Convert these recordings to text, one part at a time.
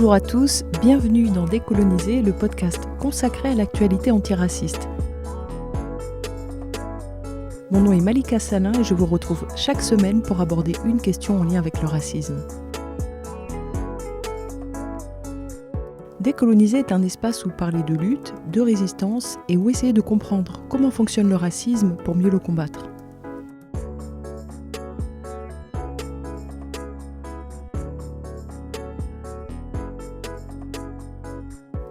Bonjour à tous, bienvenue dans Décoloniser, le podcast consacré à l'actualité antiraciste. Mon nom est Malika Salin et je vous retrouve chaque semaine pour aborder une question en lien avec le racisme. Décoloniser est un espace où parler de lutte, de résistance et où essayer de comprendre comment fonctionne le racisme pour mieux le combattre.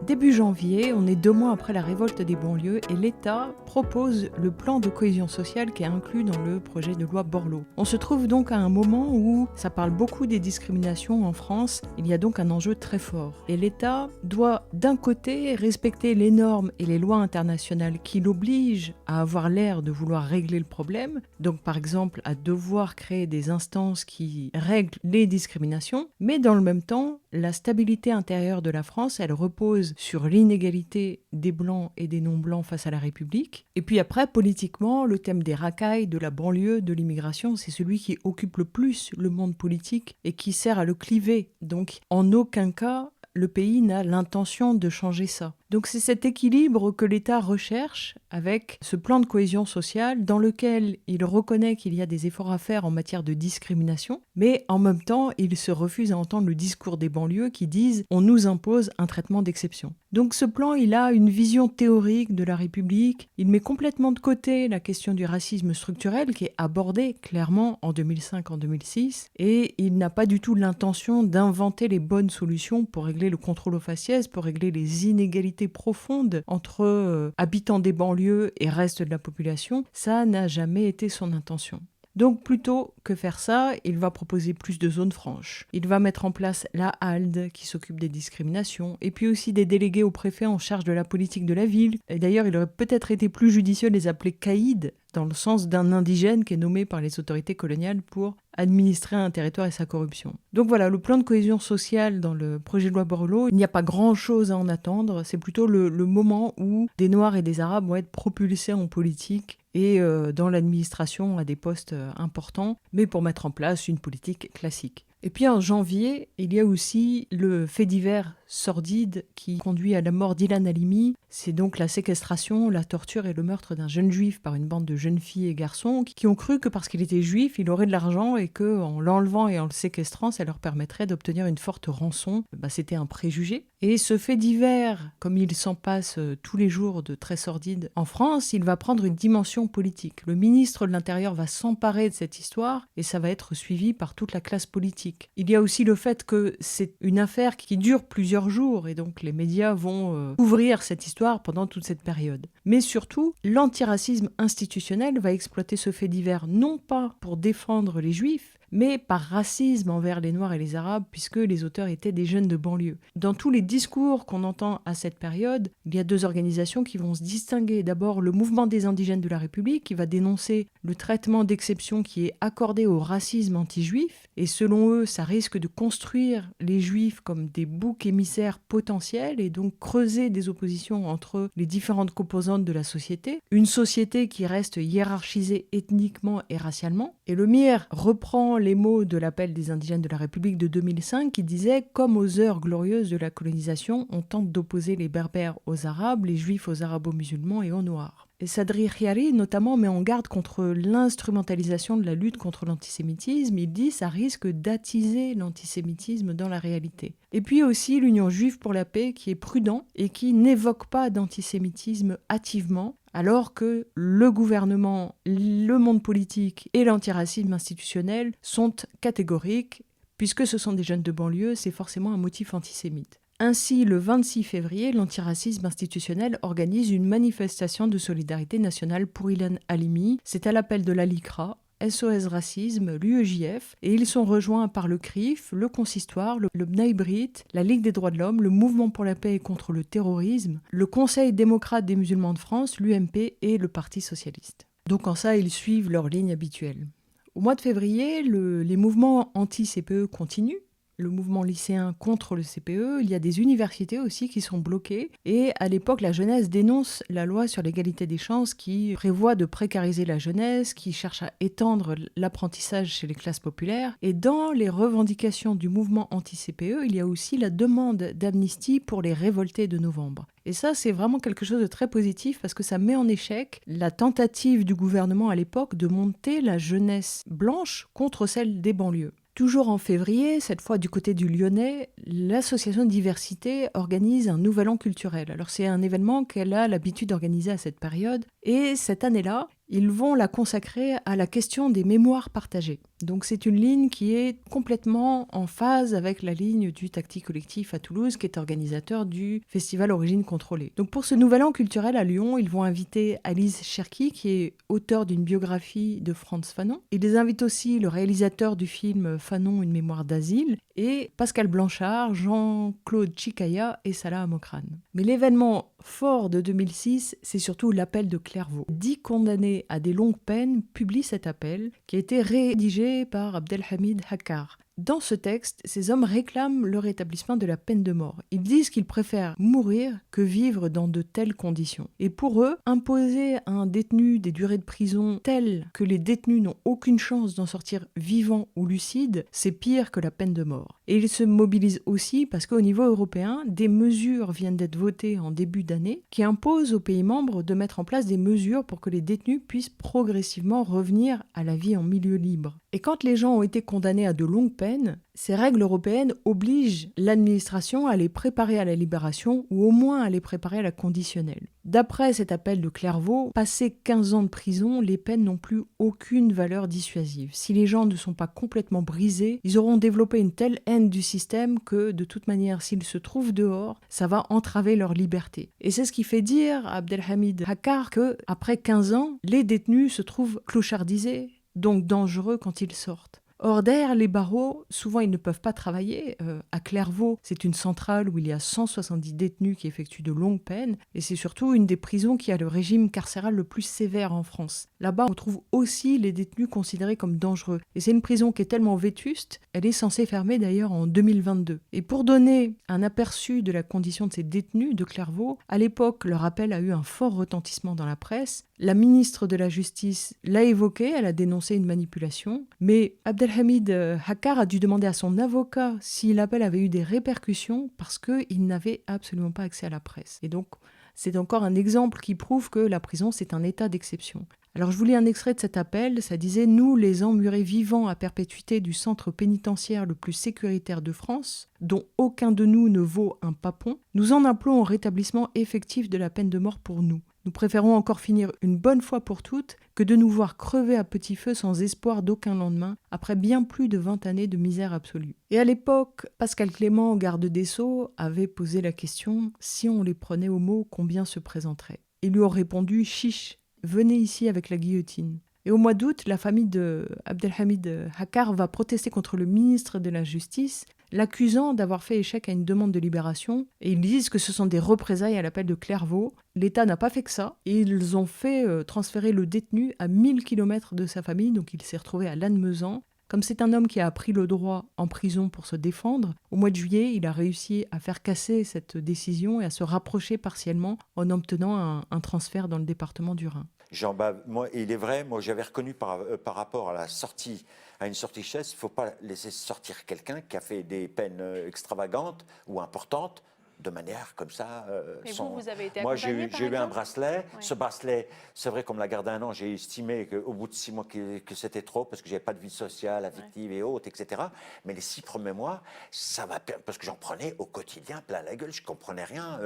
Début janvier, on est 2 mois après la révolte des banlieues et l'État propose le plan de cohésion sociale qui est inclus dans le projet de loi Borloo. On se trouve donc à un moment où ça parle beaucoup des discriminations en France, il y a donc un enjeu très fort. Et l'État doit d'un côté respecter les normes et les lois internationales qui l'obligent à avoir l'air de vouloir régler le problème, donc par exemple à devoir créer des instances qui règlent les discriminations, mais dans le même temps, la stabilité intérieure de la France, elle repose sur l'inégalité des Blancs et des non-Blancs face à la République. Et puis après, politiquement, le thème des racailles, de la banlieue, de l'immigration, c'est celui qui occupe le plus le monde politique et qui sert à le cliver. Donc, en aucun cas, le pays n'a l'intention de changer ça. Donc c'est cet équilibre que l'État recherche avec ce plan de cohésion sociale dans lequel il reconnaît qu'il y a des efforts à faire en matière de discrimination, mais en même temps, il se refuse à entendre le discours des banlieues qui disent « on nous impose un traitement d'exception ». Donc ce plan, il a une vision théorique de la République, il met complètement de côté la question du racisme structurel qui est abordée clairement en 2005, en 2006, et il n'a pas du tout l'intention d'inventer les bonnes solutions pour régler le contrôle aux faciès, pour régler les inégalités profonde entre habitants des banlieues et reste de la population, ça n'a jamais été son intention. Donc plutôt que faire ça, il va proposer plus de zones franches. Il va mettre en place la HALD qui s'occupe des discriminations et puis aussi des délégués au préfet en charge de la politique de la ville. Et d'ailleurs, il aurait peut-être été plus judicieux de les appeler caïds dans le sens d'un indigène qui est nommé par les autorités coloniales pour administrer un territoire et sa corruption. Donc voilà, le plan de cohésion sociale dans le projet de loi Borloo, il n'y a pas grand-chose à en attendre, c'est plutôt le moment où des Noirs et des Arabes vont être propulsés en politique et dans l'administration à des postes importants, mais pour mettre en place une politique classique. Et puis en janvier, il y a aussi le fait divers sordide qui conduit à la mort d'Ilan Halimi. C'est donc la séquestration, la torture et le meurtre d'un jeune juif par une bande de jeunes filles et garçons qui ont cru que parce qu'il était juif, il aurait de l'argent et qu'en l'enlevant et en le séquestrant, ça leur permettrait d'obtenir une forte rançon. C'était un préjugé. Et ce fait divers, comme il s'en passe tous les jours de très sordide en France, il va prendre une dimension politique. Le ministre de l'Intérieur va s'emparer de cette histoire et ça va être suivi par toute la classe politique. Il y a aussi le fait que c'est une affaire qui dure plusieurs jours et donc les médias vont couvrir cette histoire pendant toute cette période. Mais surtout, l'antiracisme institutionnel va exploiter ce fait divers non pas pour défendre les juifs, mais par racisme envers les Noirs et les Arabes, puisque les auteurs étaient des jeunes de banlieue. Dans tous les discours qu'on entend à cette période, il y a 2 organisations qui vont se distinguer. D'abord, le mouvement des indigènes de la République, qui va dénoncer le traitement d'exception qui est accordé au racisme anti-juif, et selon eux, ça risque de construire les juifs comme des boucs émissaires potentiels, et donc creuser des oppositions entre les différentes composantes de la société. Une société qui reste hiérarchisée ethniquement et racialement. Et le MIR reprend les mots de l'appel des indigènes de la République de 2005 qui disait « Comme aux heures glorieuses de la colonisation, on tente d'opposer les berbères aux arabes, les juifs aux arabo-musulmans et aux noirs ». Et Sadri Khiari notamment met en garde contre l'instrumentalisation de la lutte contre l'antisémitisme. Il dit « ça risque d'attiser l'antisémitisme dans la réalité ». Et puis aussi l'Union juive pour la paix qui est prudent et qui n'évoque pas d'antisémitisme hâtivement, alors que le gouvernement, le monde politique et l'antiracisme institutionnel sont catégoriques, puisque ce sont des jeunes de banlieue, c'est forcément un motif antisémite. Ainsi, le 26 février, l'antiracisme institutionnel organise une manifestation de solidarité nationale pour Ilan Halimi. C'est à l'appel de la LICRA, SOS Racisme, l'UEJF, et ils sont rejoints par le CRIF, le Consistoire, le B'nai B'rith, la Ligue des droits de l'homme, le Mouvement pour la paix et contre le terrorisme, le Conseil démocrate des musulmans de France, l'UMP et le Parti socialiste. Donc en ça, ils suivent leur ligne habituelle. Au mois de février, les mouvements anti-CPE continuent. le mouvement lycéen contre le CPE, il y a des universités aussi qui sont bloquées. Et à l'époque, la jeunesse dénonce la loi sur l'égalité des chances qui prévoit de précariser la jeunesse, qui cherche à étendre l'apprentissage chez les classes populaires. Et dans les revendications du mouvement anti-CPE, il y a aussi la demande d'amnistie pour les révoltés de novembre. Et ça, c'est vraiment quelque chose de très positif parce que ça met en échec la tentative du gouvernement à l'époque de monter la jeunesse blanche contre celle des banlieues. Toujours en février, cette fois du côté du Lyonnais, l'association Diversité organise un nouvel an culturel. Alors c'est un événement qu'elle a l'habitude d'organiser à cette période. Et cette année-là, ils vont la consacrer à la question des mémoires partagées. Donc c'est une ligne qui est complètement en phase avec la ligne du Tactique Collectif à Toulouse, qui est organisateur du festival Origines Contrôlées. Donc pour ce nouvel an culturel à Lyon, ils vont inviter Alice Cherki, qui est auteur d'une biographie de Frantz Fanon. Ils invitent aussi le réalisateur du film Fanon, une mémoire d'asile, et Pascal Blanchard, Jean-Claude Chikaya et Salah Amokran. Mais l'événement fort de 2006, c'est surtout l'appel de Clairvaux. 10 condamnés à des longues peines publient cet appel, qui a été rédigé par Abdelhamid Hakkar. Dans ce texte, ces hommes réclament le rétablissement de la peine de mort. Ils disent qu'ils préfèrent mourir que vivre dans de telles conditions. Et pour eux, imposer à un détenu des durées de prison telles que les détenus n'ont aucune chance d'en sortir vivants ou lucides, c'est pire que la peine de mort. Et ils se mobilisent aussi parce qu'au niveau européen, des mesures viennent d'être votées en début d'année qui imposent aux pays membres de mettre en place des mesures pour que les détenus puissent progressivement revenir à la vie en milieu libre. Et quand les gens ont été condamnés à de longues peines, ces règles européennes obligent l'administration à les préparer à la libération ou au moins à les préparer à la conditionnelle. D'après cet appel de Clairvaux, passé 15 ans de prison, les peines n'ont plus aucune valeur dissuasive. Si les gens ne sont pas complètement brisés, ils auront développé une telle haine du système que, de toute manière, s'ils se trouvent dehors, ça va entraver leur liberté. Et c'est ce qui fait dire à Abdelhamid Hakkar que, après 15 ans, les détenus se trouvent clochardisés, donc dangereux quand ils sortent. Or, derrière les barreaux, souvent ils ne peuvent pas travailler. À Clairvaux, c'est une centrale où il y a 170 détenus qui effectuent de longues peines, et c'est surtout une des prisons qui a le régime carcéral le plus sévère en France. Là-bas, on trouve aussi les détenus considérés comme dangereux. Et c'est une prison qui est tellement vétuste, elle est censée fermer d'ailleurs en 2022. Et pour donner un aperçu de la condition de ces détenus de Clairvaux, à l'époque, leur appel a eu un fort retentissement dans la presse. La ministre de la Justice l'a évoqué, elle a dénoncé une manipulation, mais Abdelhamid Hakkar a dû demander à son avocat si l'appel avait eu des répercussions parce qu'il n'avait absolument pas accès à la presse. Et donc, c'est encore un exemple qui prouve que la prison, c'est un état d'exception. Alors je vous lis un extrait de cet appel, ça disait « Nous, les emmurés vivants à perpétuité du centre pénitentiaire le plus sécuritaire de France, dont aucun de nous ne vaut un papon, nous en appelons au rétablissement effectif de la peine de mort pour nous. Nous préférons encore finir une bonne fois pour toutes que de nous voir crever à petit feu sans espoir d'aucun lendemain, après bien plus de 20 années de misère absolue. » Et à l'époque, Pascal Clément, garde des Sceaux, avait posé la question « Si on les prenait au mot, combien se présenteraient ?» Ils lui ont répondu « Chiche, venez ici avec la guillotine. » Et au mois d'août, la famille de Abdelhamid Hakkar va protester contre le ministre de la Justice, l'accusant d'avoir fait échec à une demande de libération. Et ils disent que ce sont des représailles à l'appel de Clairvaux. L'État n'a pas fait que ça. Et ils ont fait transférer le détenu à 1000 km de sa famille. Donc il s'est retrouvé à Lannemezan. Comme c'est un homme qui a appris le droit en prison pour se défendre, au mois de juillet, il a réussi à faire casser cette décision et à se rapprocher partiellement en obtenant un transfert dans le département du Rhin. Jean, moi, il est vrai, moi j'avais reconnu par rapport à la sortie, à une sortie chaise, il ne faut pas laisser sortir quelqu'un qui a fait des peines extravagantes ou importantes de manière comme ça. Mais vous avez été moi, accompagné, j'ai eu un exemple bracelet. Ouais. Ce bracelet, c'est vrai qu'on me l'a gardé un an. J'ai estimé qu'au bout de 6 mois que c'était trop parce que j'avais pas de vie sociale, affective et autres, etc. Mais les 6 premiers mois, ça m'a parce que j'en prenais au quotidien plein la gueule. Je comprenais rien.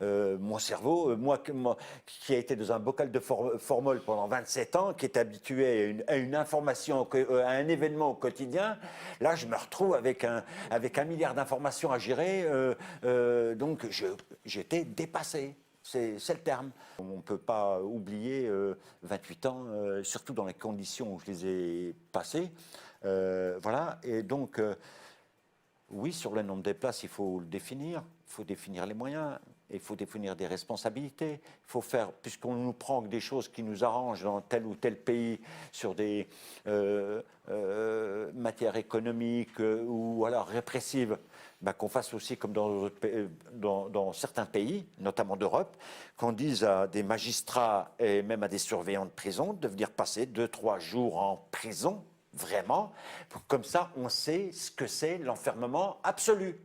Mon cerveau, moi qui a été dans un bocal de formol pendant 27 ans, qui est habitué à une information, à un événement au quotidien, là, je me retrouve avec un milliard d'informations à gérer. Donc j'étais dépassé, c'est le terme. On ne peut pas oublier 28 ans, surtout dans les conditions où je les ai passées. Voilà, et donc, oui, sur le nombre de places, il faut le définir, il faut définir les moyens. Il faut définir des responsabilités. Il faut faire, puisqu'on nous prend que des choses qui nous arrangent dans tel ou tel pays sur des matières économiques ou alors répressives, qu'on fasse aussi comme dans certains pays, notamment d'Europe, qu'on dise à des magistrats et même à des surveillants de prison de venir passer 2-3 jours en prison, vraiment. Comme ça, on sait ce que c'est l'enfermement absolu.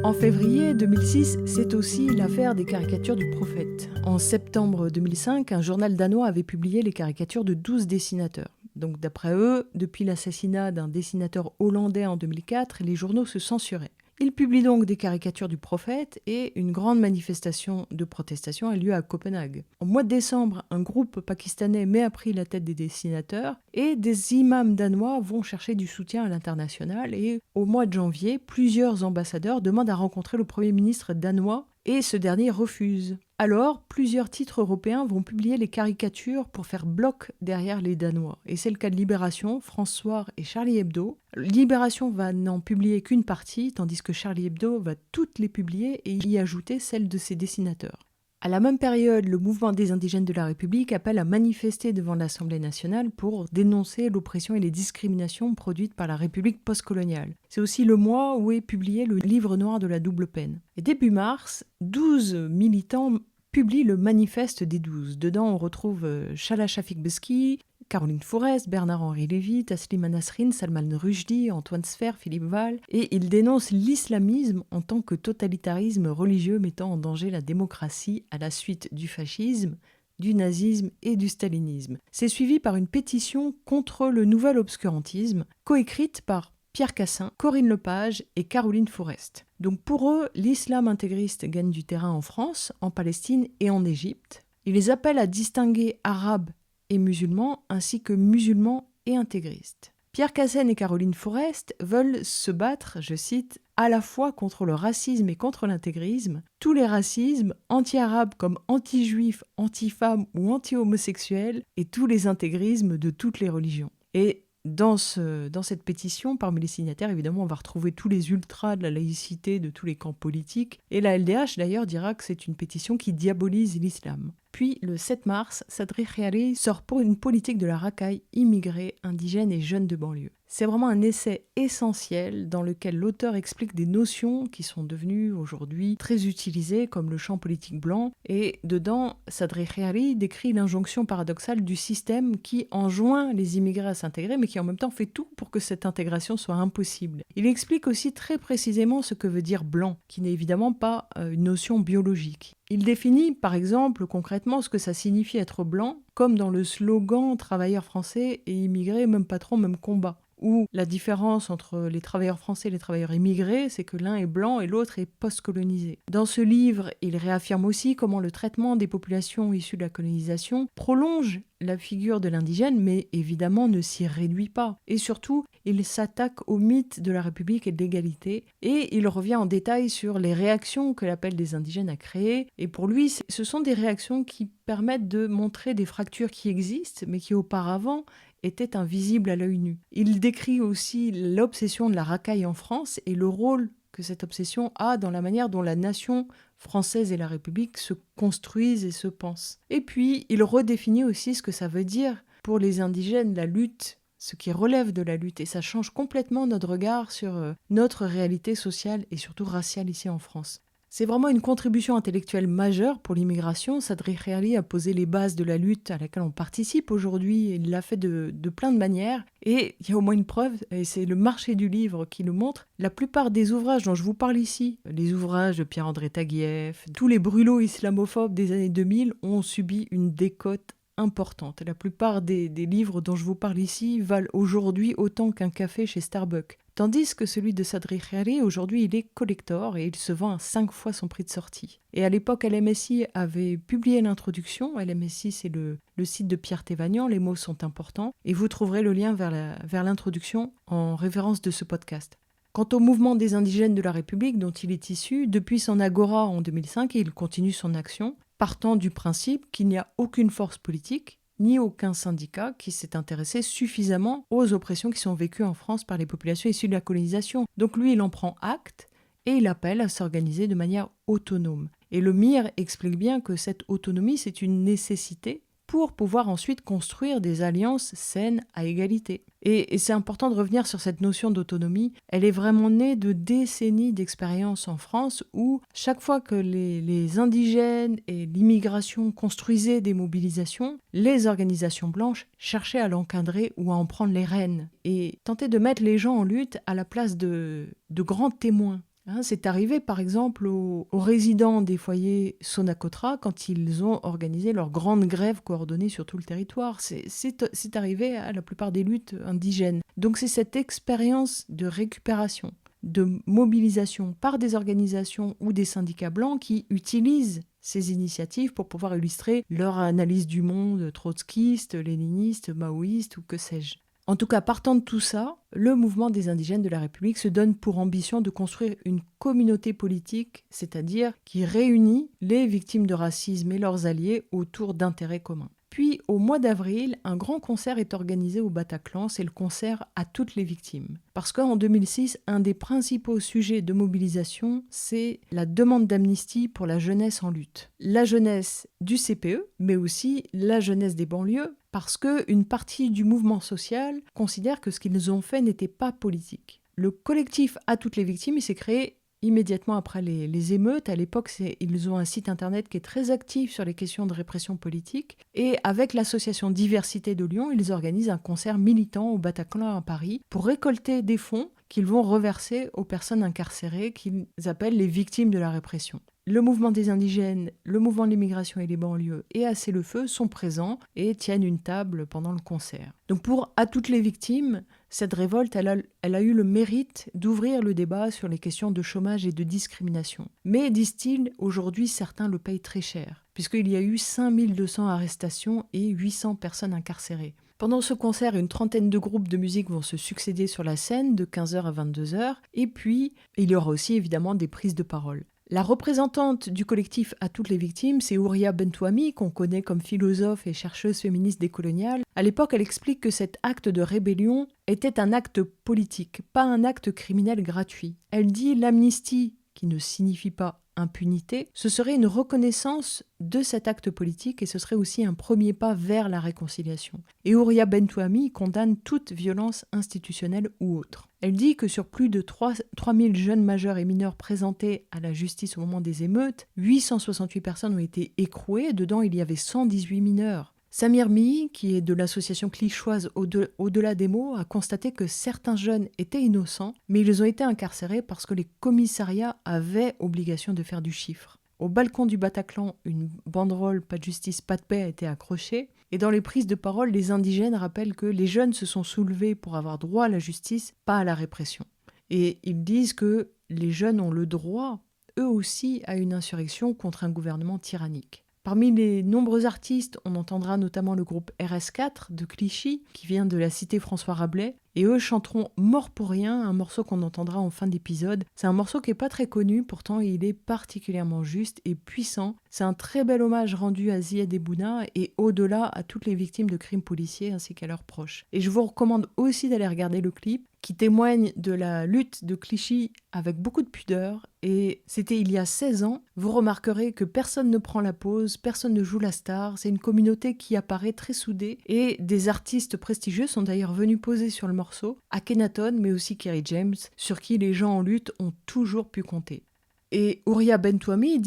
En février 2006, c'est aussi l'affaire des caricatures du prophète. En septembre 2005, un journal danois avait publié les caricatures de 12 dessinateurs. Donc d'après eux, depuis l'assassinat d'un dessinateur hollandais en 2004, les journaux se censuraient. Ils publient donc des caricatures du prophète et une grande manifestation de protestation a lieu à Copenhague. Au mois de décembre, un groupe pakistanais met à prix la tête des dessinateurs et des imams danois vont chercher du soutien à l'international et au mois de janvier, plusieurs ambassadeurs demandent à rencontrer le Premier ministre danois et ce dernier refuse. Alors, plusieurs titres européens vont publier les caricatures pour faire bloc derrière les Danois. Et c'est le cas de Libération, France Soir et Charlie Hebdo. Libération va n'en publier qu'une partie, tandis que Charlie Hebdo va toutes les publier et y ajouter celles de ses dessinateurs. À la même période, le mouvement des indigènes de la République appelle à manifester devant l'Assemblée nationale pour dénoncer l'oppression et les discriminations produites par la République postcoloniale. C'est aussi le mois où est publié le livre noir de la double peine. Et début mars, 12 militants publie le Manifeste des 12. Dedans, on retrouve Shala Shafik Beski, Caroline Forest, Bernard-Henri Lévy, Taslim Nasrin, Salman Rushdie, Antoine Sfer, Philippe Val, et ils dénoncent l'islamisme en tant que totalitarisme religieux mettant en danger la démocratie à la suite du fascisme, du nazisme et du stalinisme. C'est suivi par une pétition contre le nouvel obscurantisme, coécrite par Pierre Cassin, Corinne Lepage et Caroline Forest. Donc pour eux, l'islam intégriste gagne du terrain en France, en Palestine et en Égypte. Ils les appellent à distinguer arabes et musulmans, ainsi que musulmans et intégristes. Pierre Cassin et Caroline Forest veulent se battre, je cite, à la fois contre le racisme et contre l'intégrisme, tous les racismes, anti-arabes comme anti-juifs, anti-femmes ou anti-homosexuels, et tous les intégrismes de toutes les religions. Et dans cette pétition, parmi les signataires, évidemment, on va retrouver tous les ultras de la laïcité de tous les camps politiques. Et la LDH, d'ailleurs, dira que c'est une pétition qui diabolise l'islam. Puis, le 7 mars, Sadri Khiari sort pour une politique de la racaille immigrés, indigènes et jeunes de banlieue. C'est vraiment un essai essentiel dans lequel l'auteur explique des notions qui sont devenues aujourd'hui très utilisées, comme le champ politique blanc. Et dedans, Sadri Khiari décrit l'injonction paradoxale du système qui enjoint les immigrés à s'intégrer, mais qui en même temps fait tout pour que cette intégration soit impossible. Il explique aussi très précisément ce que veut dire blanc, qui n'est évidemment pas une notion biologique. Il définit, par exemple, concrètement ce que ça signifie être blanc, comme dans le slogan « Travailleurs français et immigrés, même patron, même combat », où la différence entre les travailleurs français et les travailleurs immigrés, c'est que l'un est blanc et l'autre est post-colonisé. Dans ce livre, il réaffirme aussi comment le traitement des populations issues de la colonisation prolonge la figure de l'indigène, mais évidemment ne s'y réduit pas. Et surtout, il s'attaque au mythe de la République et de l'égalité, et il revient en détail sur les réactions que l'appel des indigènes a créées. Et pour lui, ce sont des réactions qui permettent de montrer des fractures qui existent, mais qui auparavant étaient invisibles à l'œil nu. Il décrit aussi l'obsession de la racaille en France et le rôle que cette obsession a dans la manière dont la nation française et la République se construisent et se pensent. Et puis, il redéfinit aussi ce que ça veut dire pour les indigènes, la lutte, ce qui relève de la lutte. Et ça change complètement notre regard sur notre réalité sociale et surtout raciale ici en France. C'est vraiment une contribution intellectuelle majeure pour l'immigration. Sadri Khiari a posé les bases de la lutte à laquelle on participe aujourd'hui. Il l'a fait de plein de manières. Et il y a au moins une preuve, et c'est le marché du livre qui le montre. La plupart des ouvrages dont je vous parle ici, les ouvrages de Pierre-André Taguieff, tous les brûlots islamophobes des années 2000 ont subi une décote importante. La plupart des livres dont je vous parle ici valent aujourd'hui autant qu'un café chez Starbucks. Tandis que celui de Sadri Khiari, aujourd'hui, il est collector et il se vend à 5 fois son prix de sortie. Et à l'époque, LMSI avait publié l'introduction. LMSI, c'est le site de Pierre Thévagnan, les mots sont importants. Et vous trouverez le lien vers l'introduction en référence de ce podcast. Quant au mouvement des indigènes de la République dont il est issu, depuis son agora en 2005, il continue son action, partant du principe qu'il n'y a aucune force politique, ni aucun syndicat qui s'est intéressé suffisamment aux oppressions qui sont vécues en France par les populations issues de la colonisation. Donc lui, il en prend acte et il appelle à s'organiser de manière autonome. Et le MIR explique bien que cette autonomie, c'est une nécessité pour pouvoir ensuite construire des alliances saines à égalité. Et c'est important de revenir sur cette notion d'autonomie. Elle est vraiment née de décennies d'expérience en France où chaque fois que les indigènes et l'immigration construisaient des mobilisations, les organisations blanches cherchaient à l'encadrer ou à en prendre les rênes et tentaient de mettre les gens en lutte à la place de grands témoins. C'est arrivé par exemple aux résidents des foyers Sonacotra quand ils ont organisé leur grande grève coordonnée sur tout le territoire. C'est arrivé à la plupart des luttes indigènes. Donc c'est cette expérience de récupération, de mobilisation par des organisations ou des syndicats blancs qui utilisent ces initiatives pour pouvoir illustrer leur analyse du monde trotskiste, léniniste, maoïste ou que sais-je. En tout cas, partant de tout ça, le mouvement des indigènes de la République se donne pour ambition de construire une communauté politique, c'est-à-dire qui réunit les victimes de racisme et leurs alliés autour d'intérêts communs. Puis, au mois d'avril, un grand concert est organisé au Bataclan, c'est le concert à toutes les victimes. Parce qu'en 2006, un des principaux sujets de mobilisation, c'est la demande d'amnistie pour la jeunesse en lutte. La jeunesse du CPE, mais aussi la jeunesse des banlieues, parce qu'une partie du mouvement social considère que ce qu'ils ont fait n'était pas politique. Le collectif à toutes les victimes, il s'est créé immédiatement après les émeutes. À l'époque, ils ont un site internet qui est très actif sur les questions de répression politique. Et avec l'association Diversité de Lyon, ils organisent un concert militant au Bataclan à Paris pour récolter des fonds qu'ils vont reverser aux personnes incarcérées qu'ils appellent les victimes de la répression. Le mouvement des indigènes, le mouvement de l'immigration et les banlieues et Assez le Feu sont présents et tiennent une table pendant le concert. Donc pour À toutes les victimes, cette révolte, elle a eu le mérite d'ouvrir le débat sur les questions de chômage et de discrimination. Mais, disent-ils, aujourd'hui, certains le payent très cher, puisqu'il y a eu 5200 arrestations et 800 personnes incarcérées. Pendant ce concert, une trentaine de groupes de musique vont se succéder sur la scène de 15h à 22h, et puis il y aura aussi évidemment des prises de parole. La représentante du collectif À toutes les victimes, c'est Houria Bentouami, qu'on connaît comme philosophe et chercheuse féministe décoloniale. À l'époque, elle explique que cet acte de rébellion était un acte politique, pas un acte criminel gratuit. Elle dit l'amnistie, qui ne signifie pas impunité, ce serait une reconnaissance de cet acte politique et ce serait aussi un premier pas vers la réconciliation. Et Houria Bentouami condamne toute violence institutionnelle ou autre. Elle dit que sur plus de 3000 jeunes majeurs et mineurs présentés à la justice au moment des émeutes, 868 personnes ont été écrouées, dedans il y avait 118 mineurs. Samir Mihi, qui est de l'association clichoise Au-delà des mots, a constaté que certains jeunes étaient innocents, mais ils ont été incarcérés parce que les commissariats avaient obligation de faire du chiffre. Au balcon du Bataclan, une banderole « Pas de justice, pas de paix » a été accrochée. Et dans les prises de parole, les indigènes rappellent que les jeunes se sont soulevés pour avoir droit à la justice, pas à la répression. Et ils disent que les jeunes ont le droit, eux aussi, à une insurrection contre un gouvernement tyrannique. Parmi les nombreux artistes, on entendra notamment le groupe RS4 de Clichy, qui vient de la cité François Rabelais, et eux chanteront Mort pour rien, un morceau qu'on entendra en fin d'épisode. C'est un morceau qui n'est pas très connu, pourtant il est particulièrement juste et puissant. C'est un très bel hommage rendu à Ziad Ebouna et au-delà à toutes les victimes de crimes policiers ainsi qu'à leurs proches. Et je vous recommande aussi d'aller regarder le clip, qui témoigne de la lutte de Clichy avec beaucoup de pudeur. Et c'était il y a 16 ans. Vous remarquerez que personne ne prend la pause, personne ne joue la star. C'est une communauté qui apparaît très soudée. Et des artistes prestigieux sont d'ailleurs venus poser sur le morceau. Akhenaton, mais aussi Kerry James, sur qui les gens en lutte ont toujours pu compter. Et Houria Bentouami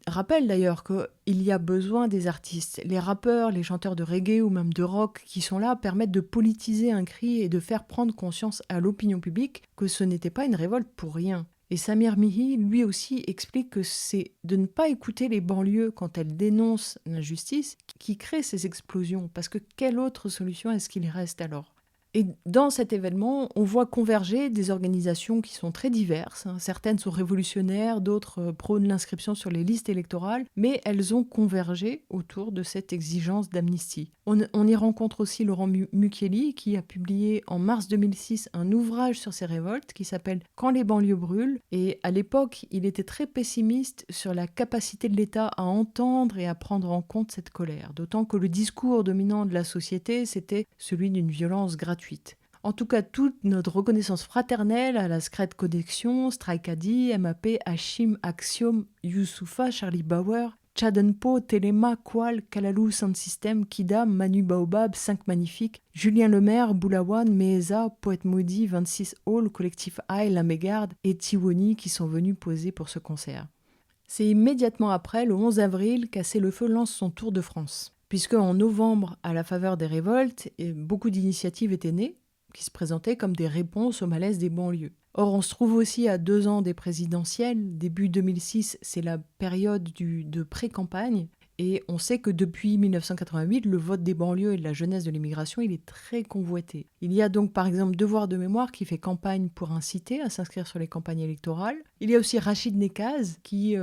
rappelle d'ailleurs qu'il y a besoin des artistes. Les rappeurs, les chanteurs de reggae ou même de rock qui sont là permettent de politiser un cri et de faire prendre conscience à l'opinion publique que ce n'était pas une révolte pour rien. Et Samir Mihi, lui aussi, explique que c'est de ne pas écouter les banlieues quand elles dénoncent l'injustice qui crée ces explosions. Parce que quelle autre solution est-ce qu'il reste alors ? Et dans cet événement, on voit converger des organisations qui sont très diverses. Certaines sont révolutionnaires, d'autres prônent l'inscription sur les listes électorales, mais elles ont convergé autour de cette exigence d'amnistie. On y rencontre aussi Laurent Mucchielli qui a publié en mars 2006 un ouvrage sur ces révoltes qui s'appelle « Quand les banlieues brûlent ». Et à l'époque, il était très pessimiste sur la capacité de l'État à entendre et à prendre en compte cette colère. D'autant que le discours dominant de la société, c'était celui d'une violence gratuite. En tout cas, toute notre reconnaissance fraternelle à la Scred Connexion, Strike Adi, MAP, Hachim, Axiom, Youssoufa, Charlie Bauer, Chadenpo, Telema, Kwal, Kalalou, Sound System, Kidam, Manu Baobab, 5 Magnifiques, Julien Lemaire, Boulawan, Meheza, Poète Maudit, 26 Hall, Collectif Aïe, La Mégarde et Tiwoni qui sont venus poser pour ce concert. C'est immédiatement après, le 11 avril, qu'Assez le Feu lance son tour de France. Puisque en novembre, à la faveur des révoltes, beaucoup d'initiatives étaient nées, qui se présentaient comme des réponses au malaise des banlieues. Or, on se trouve aussi à 2 ans des présidentielles. Début 2006, c'est la période de pré-campagne. Et on sait que depuis 1988, le vote des banlieues et de la jeunesse de l'immigration, il est très convoité. Il y a donc par exemple Devoir de mémoire qui fait campagne pour inciter à s'inscrire sur les campagnes électorales. Il y a aussi Rachid Nekaz qui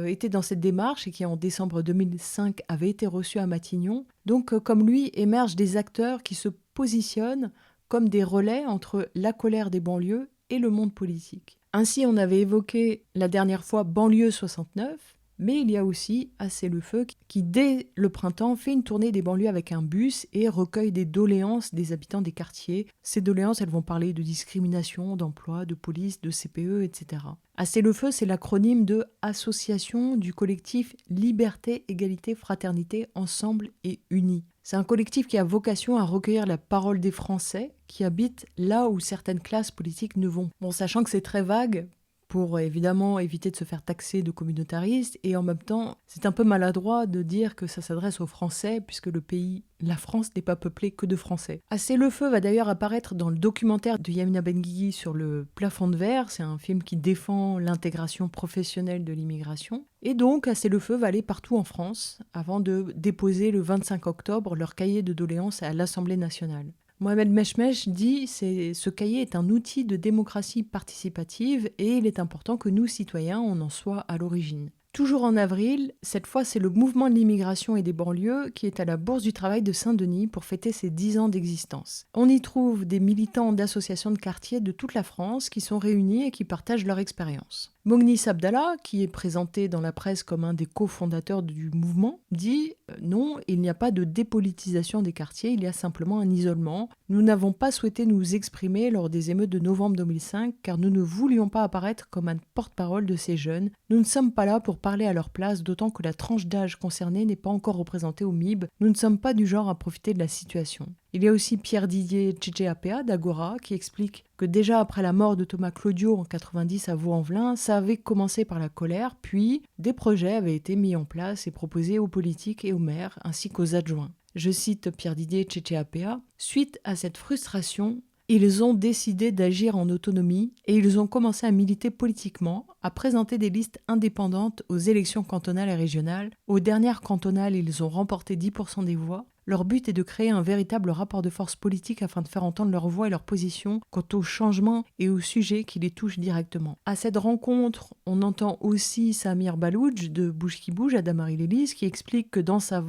était dans cette démarche et qui en décembre 2005 avait été reçu à Matignon. Donc comme lui, émergent des acteurs qui se positionnent comme des relais entre la colère des banlieues et le monde politique. Ainsi, on avait évoqué la dernière fois Banlieue 69, mais il y a aussi Assez le Feu qui, dès le printemps, fait une tournée des banlieues avec un bus et recueille des doléances des habitants des quartiers. Ces doléances, elles vont parler de discrimination, d'emploi, de police, de CPE, etc. Assez le Feu, c'est l'acronyme de Association du collectif Liberté, Égalité, Fraternité, Ensemble et Unis. C'est un collectif qui a vocation à recueillir la parole des Français qui habitent là où certaines classes politiques ne vont. Bon, sachant que c'est très vague, pour évidemment éviter de se faire taxer de communautariste, et en même temps, c'est un peu maladroit de dire que ça s'adresse aux Français, puisque le pays, la France, n'est pas peuplé que de Français. Assez le Feu va d'ailleurs apparaître dans le documentaire de Yamina Benguigui sur le plafond de verre, c'est un film qui défend l'intégration professionnelle de l'immigration, et donc Assez le Feu va aller partout en France, avant de déposer le 25 octobre leur cahier de doléances à l'Assemblée nationale. Mohamed Meshmesh dit que ce cahier est un outil de démocratie participative et il est important que nous, citoyens, on en soit à l'origine. Toujours en avril, cette fois c'est le mouvement de l'immigration et des banlieues qui est à la Bourse du Travail de Saint-Denis pour fêter ses 10 ans d'existence. On y trouve des militants d'associations de quartier de toute la France qui sont réunis et qui partagent leur expérience. Mognis Abdallah, qui est présenté dans la presse comme un des cofondateurs du mouvement, dit non, il n'y a pas de dépolitisation des quartiers, il y a simplement un isolement. Nous n'avons pas souhaité nous exprimer lors des émeutes de novembre 2005 car nous ne voulions pas apparaître comme un porte-parole de ces jeunes. Nous ne sommes pas là pour parler à leur place, d'autant que la tranche d'âge concernée n'est pas encore représentée au MIB. Nous ne sommes pas du genre à profiter de la situation. Il y a aussi Pierre-Didier Tchétchéapéa d'Agora qui explique que déjà après la mort de Thomas Claudio en 90 à Vaux-en-Velin, ça avait commencé par la colère, puis des projets avaient été mis en place et proposés aux politiques et aux maires ainsi qu'aux adjoints. Je cite Pierre-Didier Tchétchéapéa, « Suite à cette frustration, ils ont décidé d'agir en autonomie et ils ont commencé à militer politiquement, à présenter des listes indépendantes aux élections cantonales et régionales. Aux dernières cantonales, ils ont remporté 10% des voix. Leur but est de créer un véritable rapport de force politique afin de faire entendre leur voix et leur position quant aux changements et aux sujets qui les touchent directement. À cette rencontre, on entend aussi Samir Balouj de Bouge qui bouge à Damary-Lélis qui explique que dans sa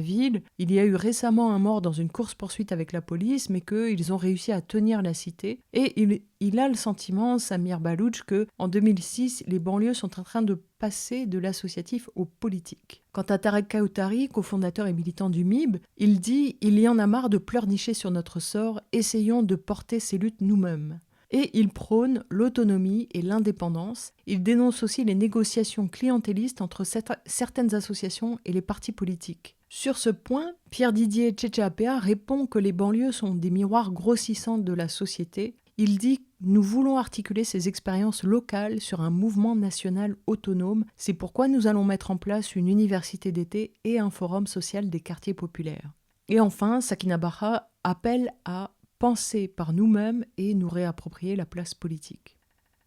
ville, il y a eu récemment un mort dans une course-poursuite avec la police, mais qu'ils ont réussi à tenir la cité. Et il a le sentiment, Samir Balouj, qu'en 2006, les banlieues sont en train de passer de l'associatif au politique. Quant à Tarek Kaoutari, cofondateur et militant du MIB, il dit « Il y en a marre de pleurnicher sur notre sort, essayons de porter ces luttes nous-mêmes ». Et il prône l'autonomie et l'indépendance. Il dénonce aussi les négociations clientélistes entre certaines associations et les partis politiques. Sur ce point, Pierre-Didier Tchétchéapéa répond que les banlieues sont des miroirs grossissants de la société. Il dit « Nous voulons articuler ces expériences locales sur un mouvement national autonome. C'est pourquoi nous allons mettre en place une université d'été et un forum social des quartiers populaires. » Et enfin, Sakina Baha appelle à penser par nous-mêmes et nous réapproprier la place politique.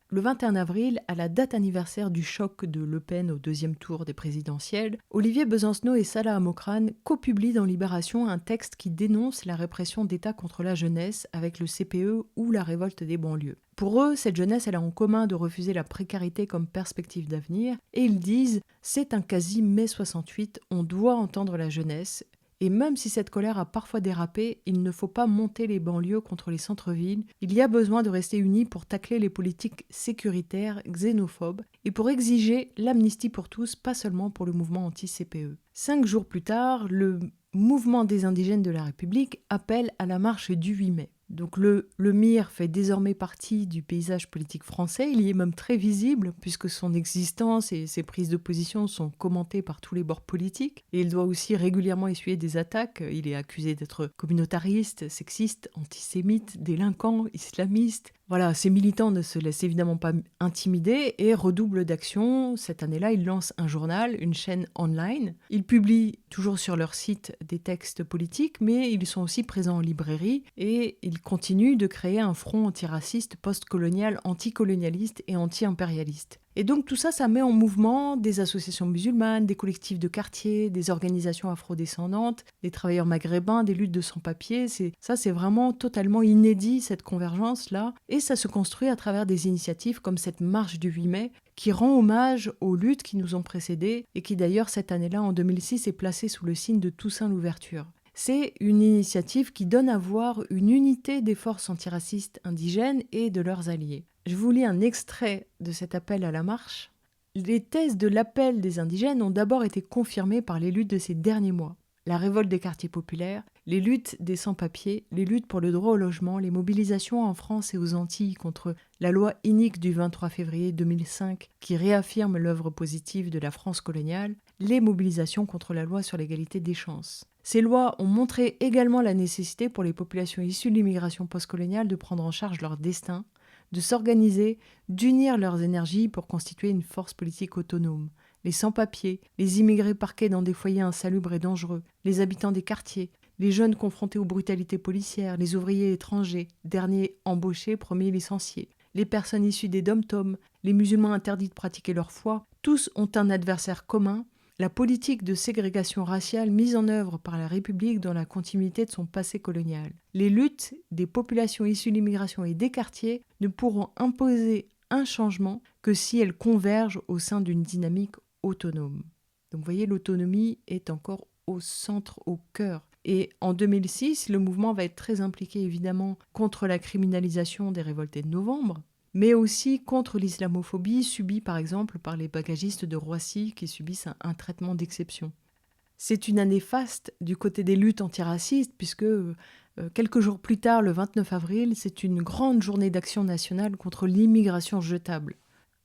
Le 21 avril, à la date anniversaire du choc de Le Pen au deuxième tour des présidentielles, Olivier Besancenot et Salah Amokrane copublient dans Libération un texte qui dénonce la répression d'État contre la jeunesse avec le CPE ou la révolte des banlieues. Pour eux, cette jeunesse, elle a en commun de refuser la précarité comme perspective d'avenir, et ils disent « c'est un quasi mai 68, on doit entendre la jeunesse ». Et même si cette colère a parfois dérapé, il ne faut pas monter les banlieues contre les centres-villes. Il y a besoin de rester unis pour tacler les politiques sécuritaires, xénophobes, et pour exiger l'amnistie pour tous, pas seulement pour le mouvement anti-CPE. 5 jours plus tard, le mouvement des indigènes de la République appelle à la marche du 8 mai. Donc le MIR fait désormais partie du paysage politique français, il y est même très visible puisque son existence et ses prises de position sont commentées par tous les bords politiques et il doit aussi régulièrement essuyer des attaques. Il est accusé d'être communautariste, sexiste, antisémite, délinquant, islamiste. Voilà, ces militants ne se laissent évidemment pas intimider et redoublent d'action. Cette année-là, ils lancent un journal, une chaîne online. Ils publient toujours sur leur site des textes politiques, mais ils sont aussi présents en librairie et ils continuent de créer un front antiraciste, post-colonial, anticolonialiste et anti-impérialiste. Et donc tout ça, ça met en mouvement des associations musulmanes, des collectifs de quartier, des organisations afrodescendantes, des travailleurs maghrébins, des luttes de sans-papiers. C'est vraiment totalement inédit, cette convergence-là. Et ça se construit à travers des initiatives comme cette marche du 8 mai, qui rend hommage aux luttes qui nous ont précédées et qui d'ailleurs, cette année-là, en 2006, est placée sous le signe de Toussaint Louverture. C'est une initiative qui donne à voir une unité des forces antiracistes indigènes et de leurs alliés. Je vous lis un extrait de cet appel à la marche. Les thèses de l'appel des indigènes ont d'abord été confirmées par les luttes de ces derniers mois. La révolte des quartiers populaires, les luttes des sans-papiers, les luttes pour le droit au logement, les mobilisations en France et aux Antilles contre la loi inique du 23 février 2005 qui réaffirme l'œuvre positive de la France coloniale, les mobilisations contre la loi sur l'égalité des chances. Ces lois ont montré également la nécessité pour les populations issues de l'immigration postcoloniale de prendre en charge leur destin, de s'organiser, d'unir leurs énergies pour constituer une force politique autonome. Les sans-papiers, les immigrés parqués dans des foyers insalubres et dangereux, les habitants des quartiers, les jeunes confrontés aux brutalités policières, les ouvriers étrangers, derniers embauchés, premiers licenciés, les personnes issues des dom-toms, les musulmans interdits de pratiquer leur foi, tous ont un adversaire commun, la politique de ségrégation raciale mise en œuvre par la République dans la continuité de son passé colonial. Les luttes des populations issues de l'immigration et des quartiers ne pourront imposer un changement que si elles convergent au sein d'une dynamique autonome. Donc vous voyez, l'autonomie est encore au centre, au cœur. Et en 2006, le mouvement va être très impliqué évidemment contre la criminalisation des révoltés de novembre, mais aussi contre l'islamophobie subie par exemple par les bagagistes de Roissy qui subissent un traitement d'exception. C'est une année faste du côté des luttes antiracistes puisque quelques jours plus tard, le 29 avril, c'est une grande journée d'action nationale contre l'immigration jetable.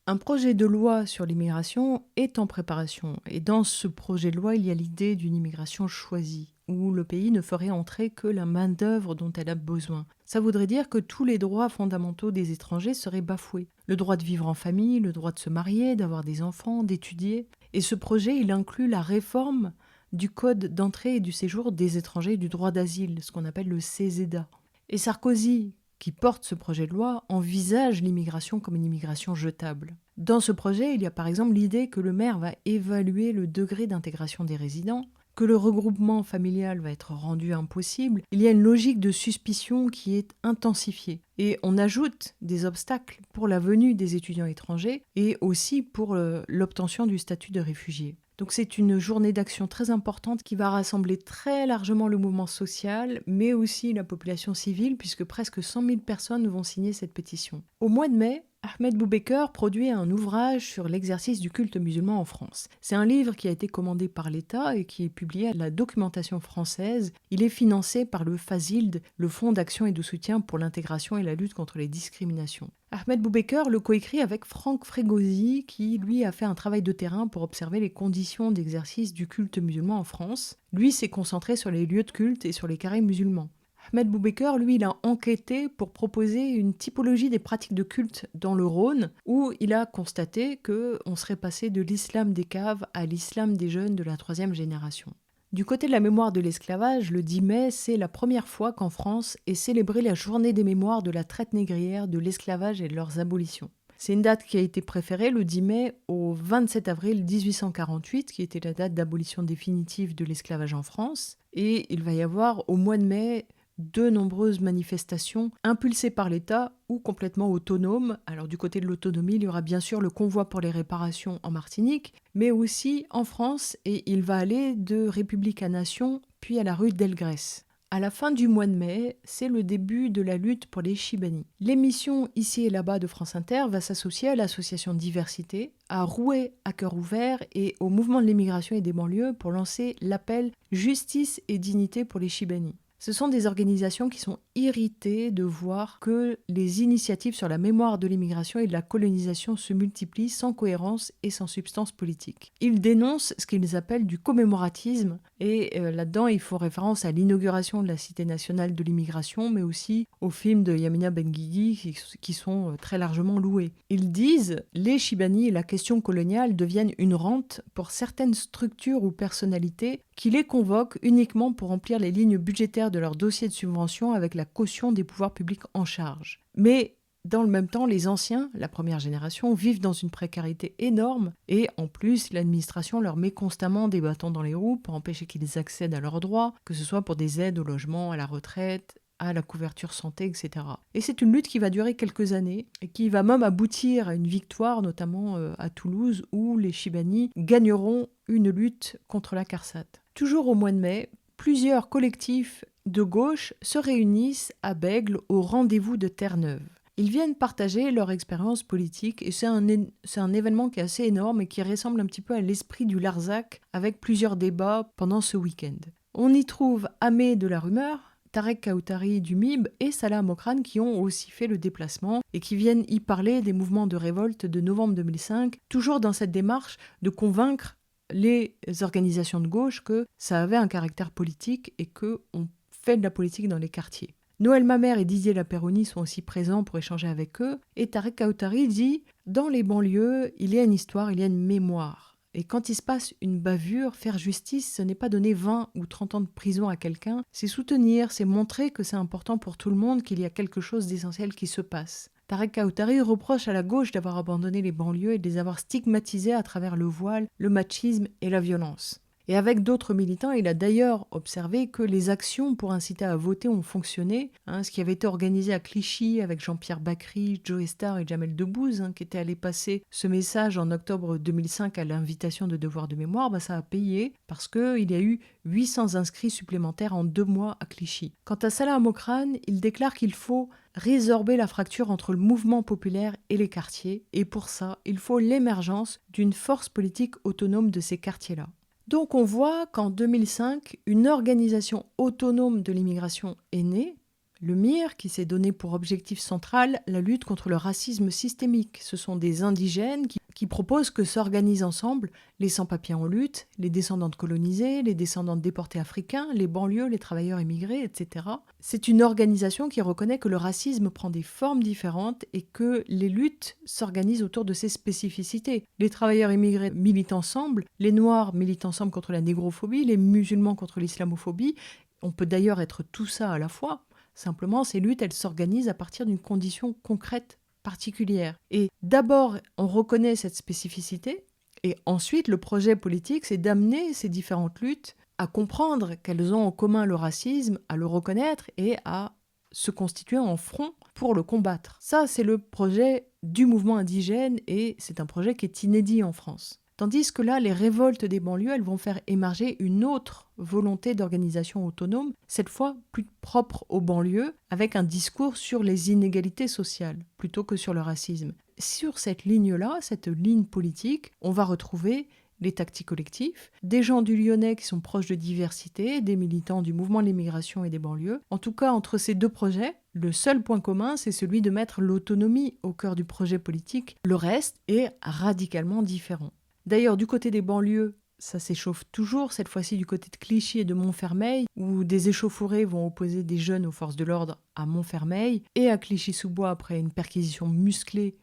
Un projet de loi sur l'immigration est en préparation et dans ce projet de loi, il y a l'idée d'une immigration choisie où le pays ne ferait entrer que la main-d'œuvre dont elle a besoin. Ça voudrait dire que tous les droits fondamentaux des étrangers seraient bafoués. Le droit de vivre en famille, le droit de se marier, d'avoir des enfants, d'étudier. Et ce projet, il inclut la réforme du code d'entrée et du séjour des étrangers et du droit d'asile, ce qu'on appelle le CESEDA. Et Sarkozy, qui porte ce projet de loi, envisage l'immigration comme une immigration jetable. Dans ce projet, il y a par exemple l'idée que le maire va évaluer le degré d'intégration des résidents, que le regroupement familial va être rendu impossible. Il y a une logique de suspicion qui est intensifiée. Et on ajoute des obstacles pour la venue des étudiants étrangers et aussi pour l'obtention du statut de réfugié. Donc c'est une journée d'action très importante qui va rassembler très largement le mouvement social, mais aussi la population civile, puisque presque 100 000 personnes vont signer cette pétition. Au mois de mai, Ahmed Boubaker produit un ouvrage sur l'exercice du culte musulman en France. C'est un livre qui a été commandé par l'État et qui est publié à la documentation française. Il est financé par le FASILD, le Fonds d'action et de soutien pour l'intégration et la lutte contre les discriminations. Ahmed Boubaker le coécrit avec Franck Frégosi, qui lui a fait un travail de terrain pour observer les conditions d'exercice du culte musulman en France. Lui s'est concentré sur les lieux de culte et sur les carrés musulmans. Ahmed Boubaker, lui, il a enquêté pour proposer une typologie des pratiques de culte dans le Rhône, où il a constaté qu'on serait passé de l'islam des caves à l'islam des jeunes de la 3e génération. Du côté de la mémoire de l'esclavage, le 10 mai, c'est la première fois qu'en France est célébrée la journée des mémoires de la traite négrière, de l'esclavage et de leurs abolitions. C'est une date qui a été préférée le 10 mai au 27 avril 1848, qui était la date d'abolition définitive de l'esclavage en France. Et il va y avoir au mois de mai de nombreuses manifestations impulsées par l'État ou complètement autonomes. Alors du côté de l'autonomie, il y aura bien sûr le convoi pour les réparations en Martinique, mais aussi en France, et il va aller de République à Nation puis à la rue Delgrès. À la fin du mois de mai, c'est le début de la lutte pour les Chibani. L'émission Ici et là-bas de France Inter va s'associer à l'association Diversité, à Rouet à cœur ouvert et au mouvement de l'immigration et des banlieues pour lancer l'appel Justice et dignité pour les Chibani. Ce sont des organisations qui sont irritées de voir que les initiatives sur la mémoire de l'immigration et de la colonisation se multiplient sans cohérence et sans substance politique. Ils dénoncent ce qu'ils appellent du commémoratisme et là-dedans il faut référence à l'inauguration de la Cité nationale de l'immigration mais aussi aux films de Yamina Benguigui qui sont très largement loués. Ils disent « Les Chibani et la question coloniale deviennent une rente pour certaines structures ou personnalités qui les convoquent uniquement pour remplir les lignes budgétaires de leur dossier de subvention avec la caution des pouvoirs publics en charge. » Mais dans le même temps, les anciens, la première génération, vivent dans une précarité énorme et en plus, l'administration leur met constamment des bâtons dans les roues pour empêcher qu'ils accèdent à leurs droits, que ce soit pour des aides au logement, à la retraite, à la couverture santé, etc. Et c'est une lutte qui va durer quelques années et qui va même aboutir à une victoire, notamment à Toulouse, où les Chibani gagneront une lutte contre la CARSAT. Toujours au mois de mai, plusieurs collectifs de gauche se réunissent à Bègle au rendez-vous de Terre-Neuve. Ils viennent partager leur expérience politique et c'est un événement qui est assez énorme et qui ressemble un petit peu à l'esprit du Larzac avec plusieurs débats pendant ce week-end. On y trouve Amé de la Rumeur, Tarek Kaoutari du MIB et Salah Mokrane qui ont aussi fait le déplacement et qui viennent y parler des mouvements de révolte de novembre 2005, toujours dans cette démarche de convaincre les organisations de gauche que ça avait un caractère politique et qu'on fait de la politique dans les quartiers. Noël Mamère et Didier Lapéronie sont aussi présents pour échanger avec eux et Tarek Kaoutari dit « Dans les banlieues, il y a une histoire, il y a une mémoire. Et quand il se passe une bavure, faire justice, ce n'est pas donner 20 ou 30 ans de prison à quelqu'un, c'est soutenir, c'est montrer que c'est important pour tout le monde, qu'il y a quelque chose d'essentiel qui se passe. » Tarek Kaoutari reproche à la gauche d'avoir abandonné les banlieues et de les avoir stigmatisées à travers le voile, le machisme et la violence. Et avec d'autres militants, il a d'ailleurs observé que les actions pour inciter à voter ont fonctionné. Ce qui avait été organisé à Clichy avec Jean-Pierre Bacry, Joe Star et Jamel Debbouze, qui étaient allés passer ce message en octobre 2005 à l'invitation de Devoir de mémoire, ça a payé parce qu'il y a eu 800 inscrits supplémentaires en 2 mois à Clichy. Quant à Salah Mokrane, il déclare qu'il faut résorber la fracture entre le mouvement populaire et les quartiers, et pour ça, il faut l'émergence d'une force politique autonome de ces quartiers-là. Donc on voit qu'en 2005, une organisation autonome de l'immigration est née, le MIR, qui s'est donné pour objectif central la lutte contre le racisme systémique. Ce sont des indigènes qui proposent que s'organisent ensemble les sans-papiers en lutte, les descendants de colonisés, les descendants de déportés africains, les banlieues, les travailleurs immigrés, etc. C'est une organisation qui reconnaît que le racisme prend des formes différentes et que les luttes s'organisent autour de ces spécificités. Les travailleurs immigrés militent ensemble, les noirs militent ensemble contre la négrophobie, les musulmans contre l'islamophobie. On peut d'ailleurs être tout ça à la fois. Simplement, ces luttes, elles s'organisent à partir d'une condition concrète particulière. Et d'abord, on reconnaît cette spécificité, et ensuite, le projet politique, c'est d'amener ces différentes luttes à comprendre qu'elles ont en commun le racisme, à le reconnaître et à se constituer en front pour le combattre. Ça, c'est le projet du mouvement indigène, et c'est un projet qui est inédit en France. Tandis que là, les révoltes des banlieues, elles vont faire émerger une autre volonté d'organisation autonome, cette fois plus propre aux banlieues, avec un discours sur les inégalités sociales, plutôt que sur le racisme. Sur cette ligne-là, cette ligne politique, on va retrouver les tactiques collectifs, des gens du Lyonnais qui sont proches de diversité, des militants du mouvement de l'immigration et des banlieues. En tout cas, entre ces deux projets, le seul point commun, c'est celui de mettre l'autonomie au cœur du projet politique. Le reste est radicalement différent. D'ailleurs, du côté des banlieues, ça s'échauffe toujours, cette fois-ci du côté de Clichy et de Montfermeil, où des échauffourées vont opposer des jeunes aux forces de l'ordre à Montfermeil, et à Clichy-sous-Bois après une perquisition musclée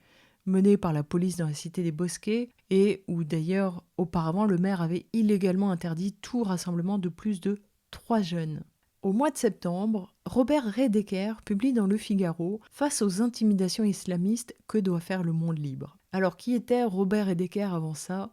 menée par la police dans la cité des Bosquets, et où d'ailleurs, auparavant, le maire avait illégalement interdit tout rassemblement de plus de 3 jeunes. Au mois de septembre, Robert Redeker publie dans Le Figaro « Face aux intimidations islamistes, que doit faire le monde libre ?» Alors, qui était Robert Redeker avant ça ?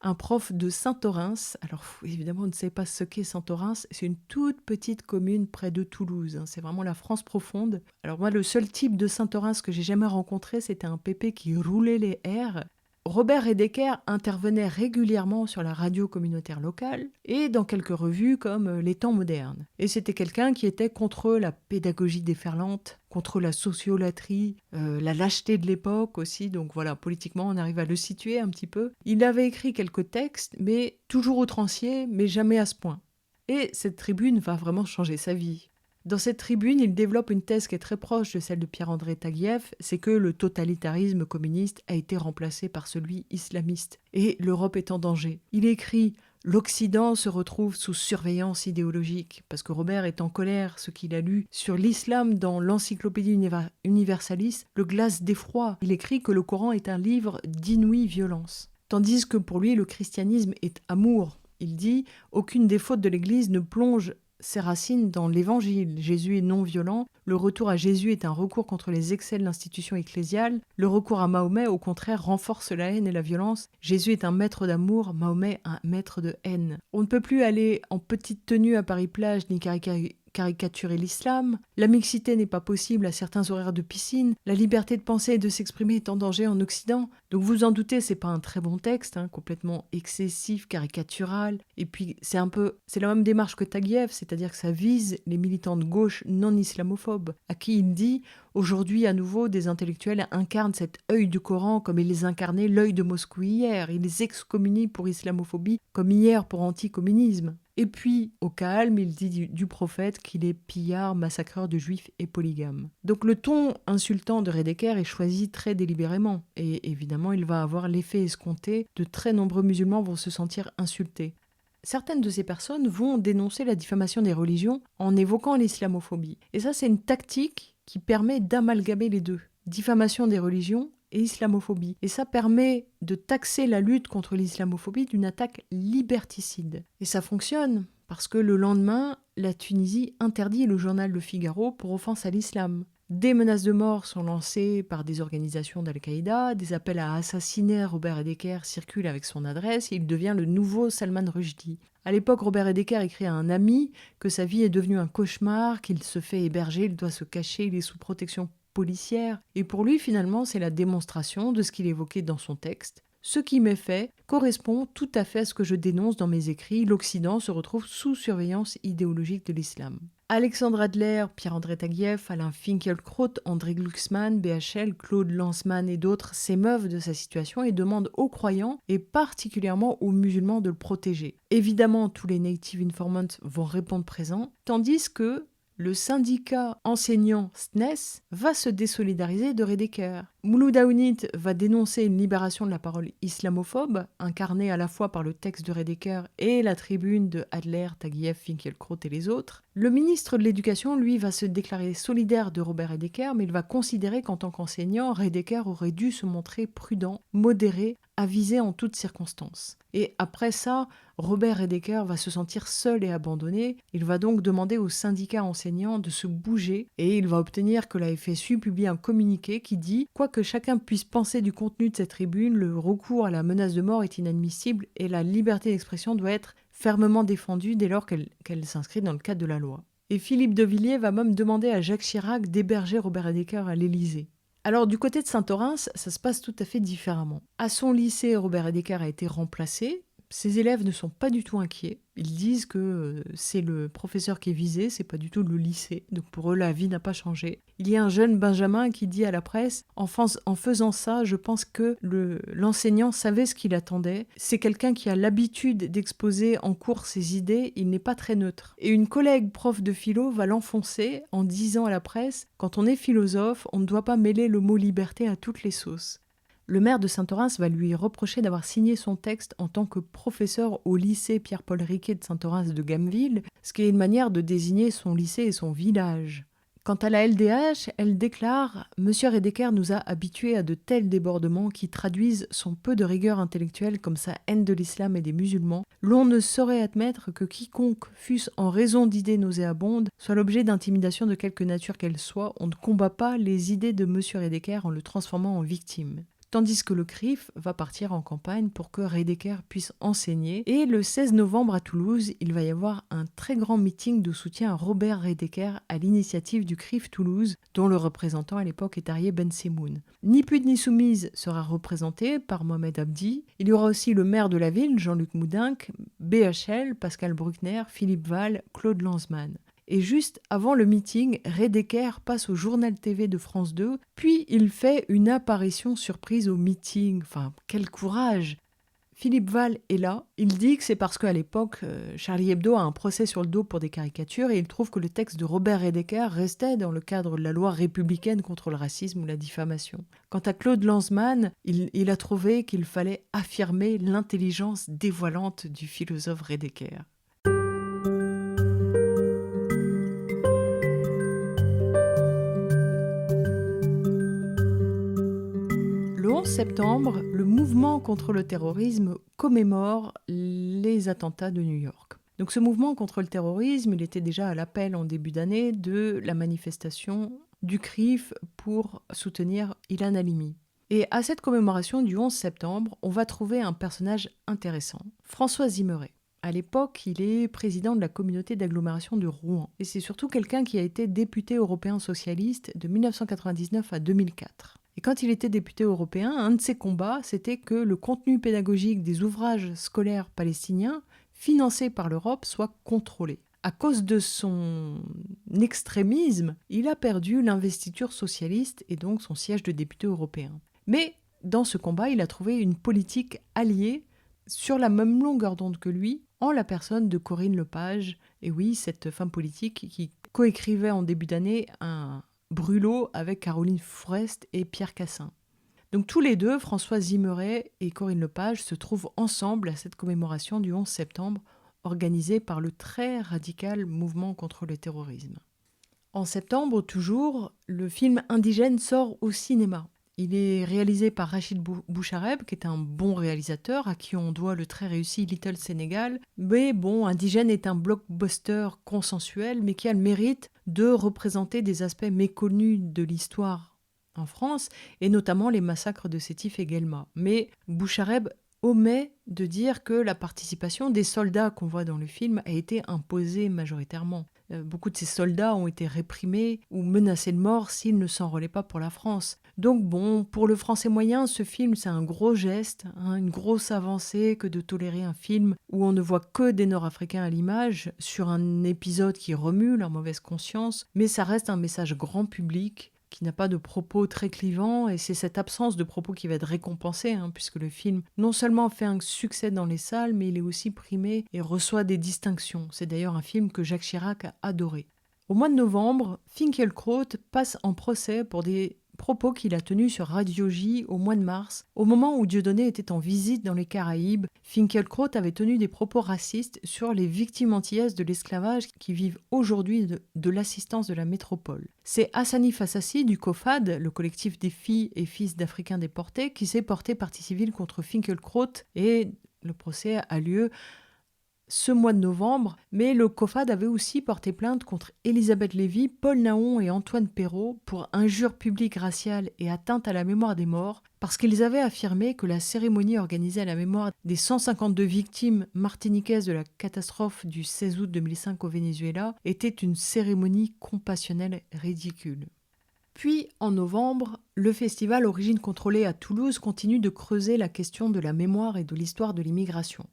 Un prof de Saint-Orens. Alors, évidemment, on ne sait pas ce qu'est Saint-Orens. C'est une toute petite commune près de Toulouse. C'est vraiment la France profonde. Alors moi, le seul type de Saint-Orens que j'ai jamais rencontré, c'était un pépé qui roulait les airs. Robert Redeker intervenait régulièrement sur la radio communautaire locale et dans quelques revues comme Les Temps modernes. Et c'était quelqu'un qui était contre la pédagogie déferlante, contre la sociolatrie, la lâcheté de l'époque aussi. Donc voilà, politiquement, on arrive à le situer un petit peu. Il avait écrit quelques textes, mais toujours outranciers, mais jamais à ce point. Et cette tribune va vraiment changer sa vie. Dans cette tribune, il développe une thèse qui est très proche de celle de Pierre-André Taguieff, c'est que le totalitarisme communiste a été remplacé par celui islamiste, et l'Europe est en danger. Il écrit « L'Occident se retrouve sous surveillance idéologique », parce que Robert est en colère, ce qu'il a lu sur l'islam dans l'encyclopédie universaliste, le glace d'effroi. Il écrit que le Coran est un livre d'inouïe violence. Tandis que pour lui, le christianisme est amour. Il dit « Aucune des fautes de l'Église ne plonge ses racines dans l'Évangile. Jésus est non violent. Le retour à Jésus est un recours contre les excès de l'institution ecclésiale. Le recours à Mahomet, au contraire, renforce la haine et la violence. Jésus est un maître d'amour, Mahomet un maître de haine. On ne peut plus aller en petite tenue à Paris-Plage ni caricaturer l'islam. La mixité n'est pas possible à certains horaires de piscine. La liberté de penser et de s'exprimer est en danger en Occident. Donc vous en doutez, c'est pas un très bon texte, complètement excessif, caricatural. Et puis c'est la même démarche que Taguieff, c'est-à-dire que ça vise les militants de gauche non islamophobes, à qui il dit aujourd'hui à nouveau des intellectuels incarnent cet œil du Coran comme ils incarnaient l'œil de Moscou hier. Ils les excommunient pour islamophobie comme hier pour anticommunisme. Et puis, au calme, il dit du prophète qu'il est pillard, massacreur de juifs et polygame. Donc le ton insultant de Redeker est choisi très délibérément. Et évidemment, il va avoir l'effet escompté. De très nombreux musulmans vont se sentir insultés. Certaines de ces personnes vont dénoncer la diffamation des religions en évoquant l'islamophobie. Et ça, c'est une tactique qui permet d'amalgamer les deux. Diffamation des religions et islamophobie. Et ça permet de taxer la lutte contre l'islamophobie d'une attaque liberticide. Et ça fonctionne, parce que le lendemain, la Tunisie interdit le journal Le Figaro pour offense à l'islam. Des menaces de mort sont lancées par des organisations d'Al-Qaïda, des appels à assassiner Robert Redeker circulent avec son adresse et il devient le nouveau Salman Rushdie. À l'époque, Robert Redeker écrit à un ami que sa vie est devenue un cauchemar, qu'il se fait héberger, il doit se cacher, il est sous protection policière. Et pour lui, finalement, c'est la démonstration de ce qu'il évoquait dans son texte. Ce qui m'est fait correspond tout à fait à ce que je dénonce dans mes écrits. L'Occident se retrouve sous surveillance idéologique de l'islam. Alexandre Adler, Pierre-André Taguieff, Alain Finkielkraut, André Glucksmann, BHL, Claude Lanzmann et d'autres s'émeuvent de sa situation et demandent aux croyants, et particulièrement aux musulmans, de le protéger. Évidemment, tous les Native Informants vont répondre présents, tandis que le syndicat enseignant SNES va se désolidariser de Redeker. Mouloud Aounit va dénoncer une libération de la parole islamophobe, incarnée à la fois par le texte de Redeker et la tribune de Adler, Taguieff, Finkielkraut et les autres. Le ministre de l'Éducation, lui, va se déclarer solidaire de Robert Redeker, mais il va considérer qu'en tant qu'enseignant, Redeker aurait dû se montrer prudent, modéré, avisé en toutes circonstances. Et après ça, Robert Redeker va se sentir seul et abandonné. Il va donc demander aux syndicats enseignants de se bouger et il va obtenir que la FSU publie un communiqué qui dit « Quoi que chacun puisse penser du contenu de cette tribune, le recours à la menace de mort est inadmissible et la liberté d'expression doit être fermement défendue dès lors qu'elle s'inscrit dans le cadre de la loi. » Et Philippe de Villiers va même demander à Jacques Chirac d'héberger Robert Redeker à l'Élysée. Alors du côté de Saint-Orens, ça se passe tout à fait différemment. À son lycée, Robert Redeker a été remplacé. Ses élèves ne sont pas du tout inquiets. Ils disent que c'est le professeur qui est visé, c'est pas du tout le lycée. Donc pour eux, la vie n'a pas changé. Il y a un jeune Benjamin qui dit à la presse « En faisant ça, je pense que l'enseignant savait ce qu'il attendait. C'est quelqu'un qui a l'habitude d'exposer en cours ses idées, il n'est pas très neutre. » Et une collègue prof de philo va l'enfoncer en disant à la presse « Quand on est philosophe, on ne doit pas mêler le mot liberté à toutes les sauces. » Le maire de Saint-Orens va lui reprocher d'avoir signé son texte en tant que professeur au lycée Pierre-Paul Riquet de Saint-Orens de Gameville, ce qui est une manière de désigner son lycée et son village. Quant à la LDH, elle déclare « Monsieur Redeker nous a habitués à de tels débordements qui traduisent son peu de rigueur intellectuelle comme sa haine de l'islam et des musulmans. L'on ne saurait admettre que quiconque, fût-ce en raison d'idées nauséabondes, soit l'objet d'intimidation de quelque nature qu'elle soit. On ne combat pas les idées de Monsieur Redeker en le transformant en victime. » tandis que le CRIF va partir en campagne pour que Redekert puisse enseigner. Et le 16 novembre à Toulouse, il va y avoir un très grand meeting de soutien à Robert Redekert à l'initiative du CRIF Toulouse, dont le représentant à l'époque est Arié Ben Semoun. Ni Pute ni Soumise sera représenté par Mohamed Abdi. Il y aura aussi le maire de la ville, Jean-Luc Moudinque, BHL, Pascal Bruckner, Philippe Val, Claude Lanzmann. Et juste avant le meeting, Redekert passe au journal TV de France 2, puis il fait une apparition surprise au meeting. Enfin, quel courage! Philippe Val est là. Il dit que c'est parce qu'à l'époque, Charlie Hebdo a un procès sur le dos pour des caricatures et il trouve que le texte de Robert Redekert restait dans le cadre de la loi républicaine contre le racisme ou la diffamation. Quant à Claude Lanzmann, il a trouvé qu'il fallait affirmer l'intelligence dévoilante du philosophe Redekert. Le 11 septembre, le mouvement contre le terrorisme commémore les attentats de New York. Donc ce mouvement contre le terrorisme, il était déjà à l'appel en début d'année de la manifestation du CRIF pour soutenir Ilan Halimi. Et à cette commémoration du 11 septembre, on va trouver un personnage intéressant, François Zimmeret. À l'époque, il est président de la communauté d'agglomération de Rouen. Et c'est surtout quelqu'un qui a été député européen socialiste de 1999 à 2004. Et quand il était député européen, un de ses combats, c'était que le contenu pédagogique des ouvrages scolaires palestiniens financés par l'Europe soit contrôlé. À cause de son extrémisme, il a perdu l'investiture socialiste et donc son siège de député européen. Mais dans ce combat, il a trouvé une politique alliée sur la même longueur d'onde que lui, en la personne de Corinne Lepage. Et oui, cette femme politique qui coécrivait en début d'année un Brûlot avec Caroline Fourest et Pierre Cassin. Donc tous les deux, François Zimmeret et Corinne Lepage, se trouvent ensemble à cette commémoration du 11 septembre, organisée par le très radical mouvement contre le terrorisme. En septembre, toujours, le film Indigène sort au cinéma. Il est réalisé par Rachid Bouchareb, qui est un bon réalisateur, à qui on doit le très réussi Little Sénégal. Mais bon, Indigène est un blockbuster consensuel, mais qui a le mérite de représenter des aspects méconnus de l'histoire en France, et notamment les massacres de Sétif et Guelma. Mais Bouchareb omet de dire que la participation des soldats qu'on voit dans le film a été imposée majoritairement. Beaucoup de ces soldats ont été réprimés ou menacés de mort s'ils ne s'enrôlaient pas pour la France. Donc bon, pour le français moyen, ce film c'est un gros geste, une grosse avancée que de tolérer un film où on ne voit que des Nord-Africains à l'image sur un épisode qui remue leur mauvaise conscience, mais ça reste un message grand public qui n'a pas de propos très clivants, et c'est cette absence de propos qui va être récompensée, puisque le film non seulement fait un succès dans les salles, mais il est aussi primé et reçoit des distinctions. C'est d'ailleurs un film que Jacques Chirac a adoré. Au mois de novembre, Finkielkraut passe en procès pour des propos qu'il a tenus sur Radio J au mois de mars. Au moment où Dieudonné était en visite dans les Caraïbes, Finkielkraut avait tenu des propos racistes sur les victimes antillaises de l'esclavage qui vivent aujourd'hui de l'assistance de la métropole. C'est Hassani Fassassi du COFAD, le collectif des filles et fils d'Africains déportés, qui s'est porté partie civile contre Finkielkraut, et le procès a lieu ce mois de novembre, mais le COFAD avait aussi porté plainte contre Elisabeth Lévy, Paul Nahon et Antoine Perrault pour injures publiques raciales et atteinte à la mémoire des morts, parce qu'ils avaient affirmé que la cérémonie organisée à la mémoire des 152 victimes martiniquaises de la catastrophe du 16 août 2005 au Venezuela était une cérémonie compassionnelle ridicule. Puis, en novembre, le festival Origines contrôlées à Toulouse continue de creuser la question de la mémoire et de l'histoire de l'immigration.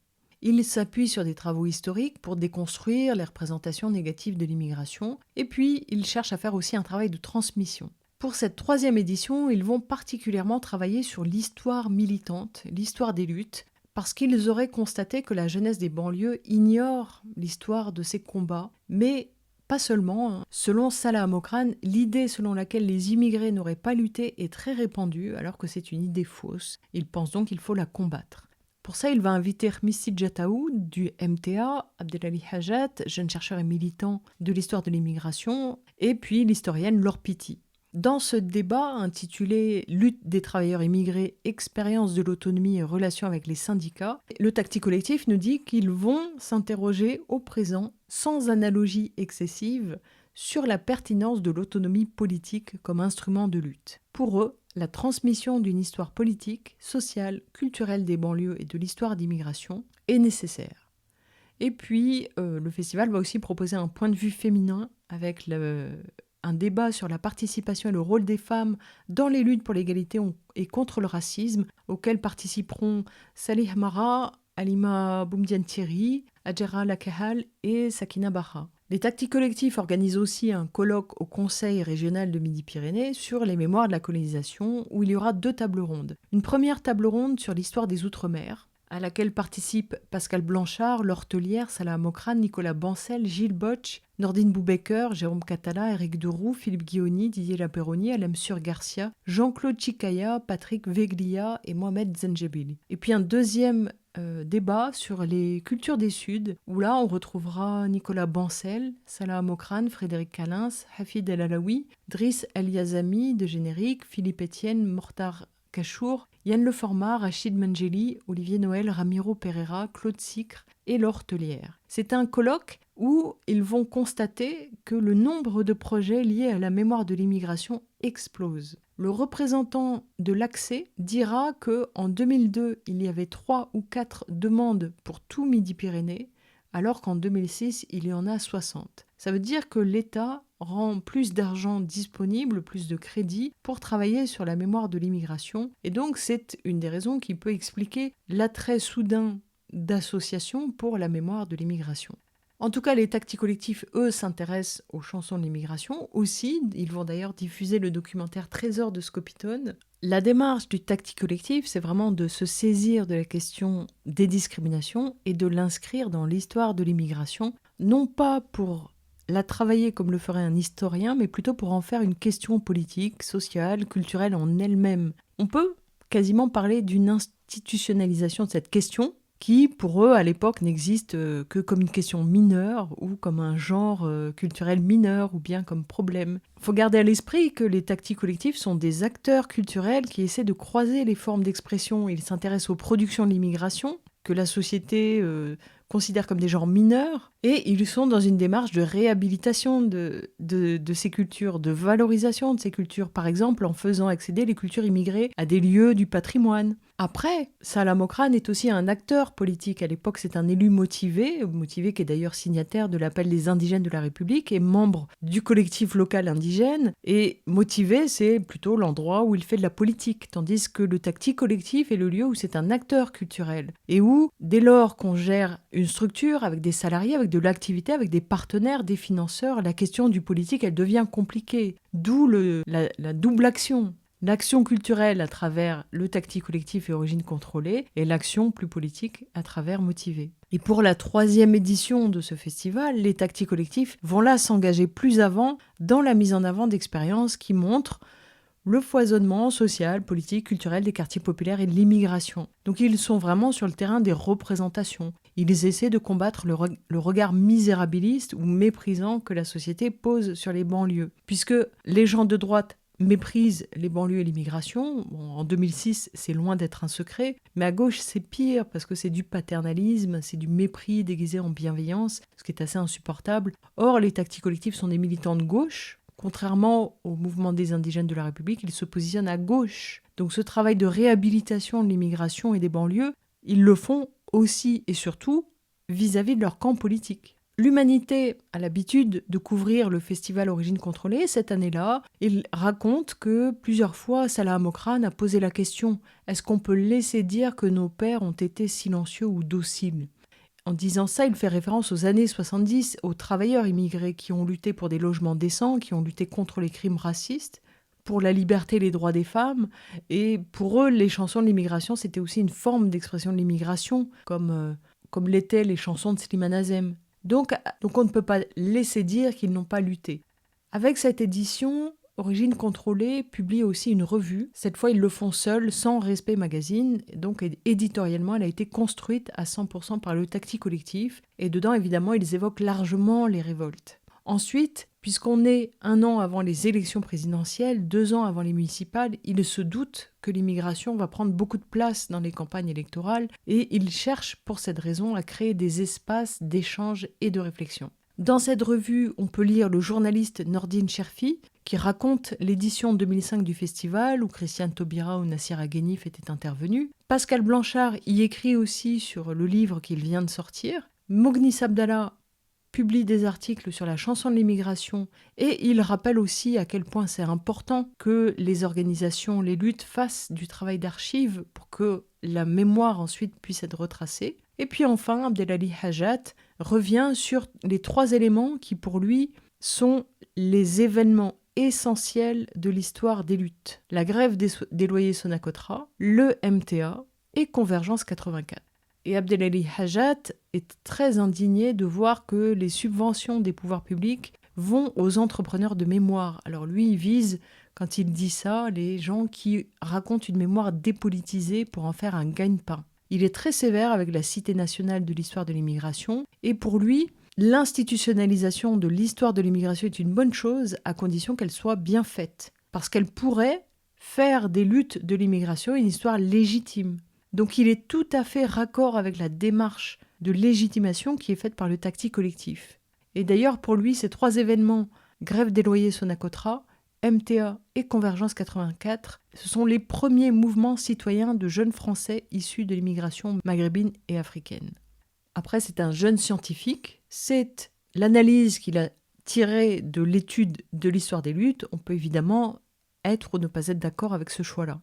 Il s'appuie sur des travaux historiques pour déconstruire les représentations négatives de l'immigration, et puis il cherche à faire aussi un travail de transmission. Pour cette 3e édition, ils vont particulièrement travailler sur l'histoire militante, l'histoire des luttes, parce qu'ils auraient constaté que la jeunesse des banlieues ignore l'histoire de ces combats, mais pas seulement. Selon Salah Amokran, l'idée selon laquelle les immigrés n'auraient pas lutté est très répandue, alors que c'est une idée fausse. Il pense donc qu'il faut la combattre. Pour ça, il va inviter Missi Djataou du MTA, Abdelali Hajat, jeune chercheur et militant de l'histoire de l'immigration, et puis l'historienne Laure Pitti. Dans ce débat intitulé « Lutte des travailleurs immigrés, expérience de l'autonomie et relations avec les syndicats », le Tacti Collectif nous dit qu'ils vont s'interroger au présent, sans analogie excessive, sur la pertinence de l'autonomie politique comme instrument de lutte. Pour eux, la transmission d'une histoire politique, sociale, culturelle des banlieues et de l'histoire d'immigration est nécessaire. Et puis, le festival va aussi proposer un point de vue féminin avec un débat sur la participation et le rôle des femmes dans les luttes pour l'égalité et contre le racisme, auquel participeront Salih Mara, Halima Boumdiene-Thierry, Adjara Lakahal et Sakina Baha. Les Tactiques Collectifs organisent aussi un colloque au Conseil régional de Midi-Pyrénées sur les mémoires de la colonisation, où il y aura 2 tables rondes. Une première table ronde sur l'histoire des Outre-mer, à laquelle participent Pascal Blanchard, Laure Tellière, Salah Mokrane, Nicolas Bancel, Gilles Botch, Nordine Boubaker, Jérôme Catala, Éric Deroux, Philippe Guioni, Didier Lapéroni, Alem Sur-Garcia, Jean-Claude Chikaya, Patrick Veglia et Mohamed Zenjebili. Et puis un deuxième débat sur les cultures des Suds, où là on retrouvera Nicolas Bancel, Salah Mokrane, Frédéric Calins, Hafid El Alaoui, Driss El Yazami de Générique, Philippe Etienne, Mortar Cachour, Yann Leformat, Rachid Mangeli, Olivier Noël, Ramiro Pereira, Claude Sicre et Laure Tellière. C'est un colloque où ils vont constater que le nombre de projets liés à la mémoire de l'immigration explose. Le représentant de l'Accès dira qu'en 2002, il y avait 3 ou 4 demandes pour tout Midi-Pyrénées, alors qu'en 2006, il y en a 60. Ça veut dire que l'État rend plus d'argent disponible, plus de crédits pour travailler sur la mémoire de l'immigration. Et donc, c'est une des raisons qui peut expliquer l'attrait soudain d'associations pour la mémoire de l'immigration. En tout cas, les Tactiques Collectifs, eux, s'intéressent aux chansons de l'immigration aussi. Ils vont d'ailleurs diffuser le documentaire Trésor de Scopitone. La démarche du Tactique Collectif, c'est vraiment de se saisir de la question des discriminations et de l'inscrire dans l'histoire de l'immigration, non pas pour la travailler comme le ferait un historien, mais plutôt pour en faire une question politique, sociale, culturelle en elle-même. On peut quasiment parler d'une institutionnalisation de cette question, qui, pour eux, à l'époque, n'existe que comme une question mineure ou comme un genre culturel mineur ou bien comme problème. Il faut garder à l'esprit que les Tactiques Collectifs sont des acteurs culturels qui essaient de croiser les formes d'expression. Ils s'intéressent aux productions de l'immigration, que la société considère comme des genres mineurs, et ils sont dans une démarche de réhabilitation de ces cultures, de valorisation de ces cultures, par exemple en faisant accéder les cultures immigrées à des lieux du patrimoine. Après, Salah Mokrane est aussi un acteur politique. À l'époque, c'est un élu motivé qui est d'ailleurs signataire de l'appel des indigènes de la République et membre du collectif local indigène. Et motivé, c'est plutôt l'endroit où il fait de la politique, tandis que le Tactique Collectif est le lieu où c'est un acteur culturel. Et où, dès lors qu'on gère une structure avec des salariés, avec de l'activité, avec des partenaires, des financeurs, la question du politique, elle devient compliquée. D'où la double action. L'action culturelle à travers le Tactique Collectif et Origine Contrôlée et l'action plus politique à travers Motivé. Et pour la 3e édition de ce festival, les Tactiques Collectifs vont là s'engager plus avant dans la mise en avant d'expériences qui montrent le foisonnement social, politique, culturel des quartiers populaires et de l'immigration. Donc ils sont vraiment sur le terrain des représentations. Ils essaient de combattre le regard misérabiliste ou méprisant que la société pose sur les banlieues. Puisque les gens de droite méprisent les banlieues et l'immigration. Bon, en 2006, c'est loin d'être un secret, mais à gauche, c'est pire parce que c'est du paternalisme, c'est du mépris déguisé en bienveillance, ce qui est assez insupportable. Or, les Tactiques Collectifs sont des militants de gauche. Contrairement au mouvement des indigènes de la République, ils se positionnent à gauche. Donc ce travail de réhabilitation de l'immigration et des banlieues, ils le font aussi et surtout vis-à-vis de leur camp politique. L'Humanité a l'habitude de couvrir le festival Origine Contrôlée. Cette année-là, il raconte que plusieurs fois, Salah Mokrane a posé la question « Est-ce qu'on peut laisser dire que nos pères ont été silencieux ou dociles ?» En disant ça, il fait référence aux années 70, aux travailleurs immigrés qui ont lutté pour des logements décents, qui ont lutté contre les crimes racistes, pour la liberté et les droits des femmes. Et pour eux, les chansons de l'immigration, c'était aussi une forme d'expression de l'immigration, comme l'étaient les chansons de Slimane Azem. Donc on ne peut pas laisser dire qu'ils n'ont pas lutté. Avec cette édition, Origine Contrôlée publie aussi une revue. Cette fois, ils le font seuls, sans Respect Magazine. Donc éditorialement, elle a été construite à 100% par le Tactique Collectif. Et dedans, évidemment, ils évoquent largement les révoltes. Ensuite, puisqu'on est 1 an avant les élections présidentielles, 2 ans avant les municipales, ils se doutent que l'immigration va prendre beaucoup de place dans les campagnes électorales et ils cherchent pour cette raison à créer des espaces d'échange et de réflexion. Dans cette revue, on peut lire le journaliste Nordine Cherfi, qui raconte l'édition 2005 du festival où Christiane Taubira ou Nassir Aghenif étaient intervenus. Pascal Blanchard y écrit aussi sur le livre qu'il vient de sortir. Mognis Abdallah publie des articles sur la chanson de l'immigration et il rappelle aussi à quel point c'est important que les organisations, les luttes fassent du travail d'archives pour que la mémoire ensuite puisse être retracée. Et puis enfin, Abdelali Hajat revient sur les 3 éléments qui pour lui sont les événements essentiels de l'histoire des luttes. La grève des loyers Sonacotra, le MTA et Convergence 84. Et Abdelali Hajat est très indigné de voir que les subventions des pouvoirs publics vont aux entrepreneurs de mémoire. Alors lui, il vise, quand il dit ça, les gens qui racontent une mémoire dépolitisée pour en faire un gagne-pain. Il est très sévère avec la Cité nationale de l'histoire de l'immigration et pour lui, l'institutionnalisation de l'histoire de l'immigration est une bonne chose à condition qu'elle soit bien faite. Parce qu'elle pourrait faire des luttes de l'immigration une histoire légitime. Donc il est tout à fait raccord avec la démarche de légitimation qui est faite par le Taqi collectif. Et d'ailleurs, pour lui, ces 3 événements, grève des loyers Sonacotra, MTA et Convergence 84, ce sont les premiers mouvements citoyens de jeunes Français issus de l'immigration maghrébine et africaine. Après, c'est un jeune scientifique, c'est l'analyse qu'il a tirée de l'étude de l'histoire des luttes. On peut évidemment être ou ne pas être d'accord avec ce choix-là.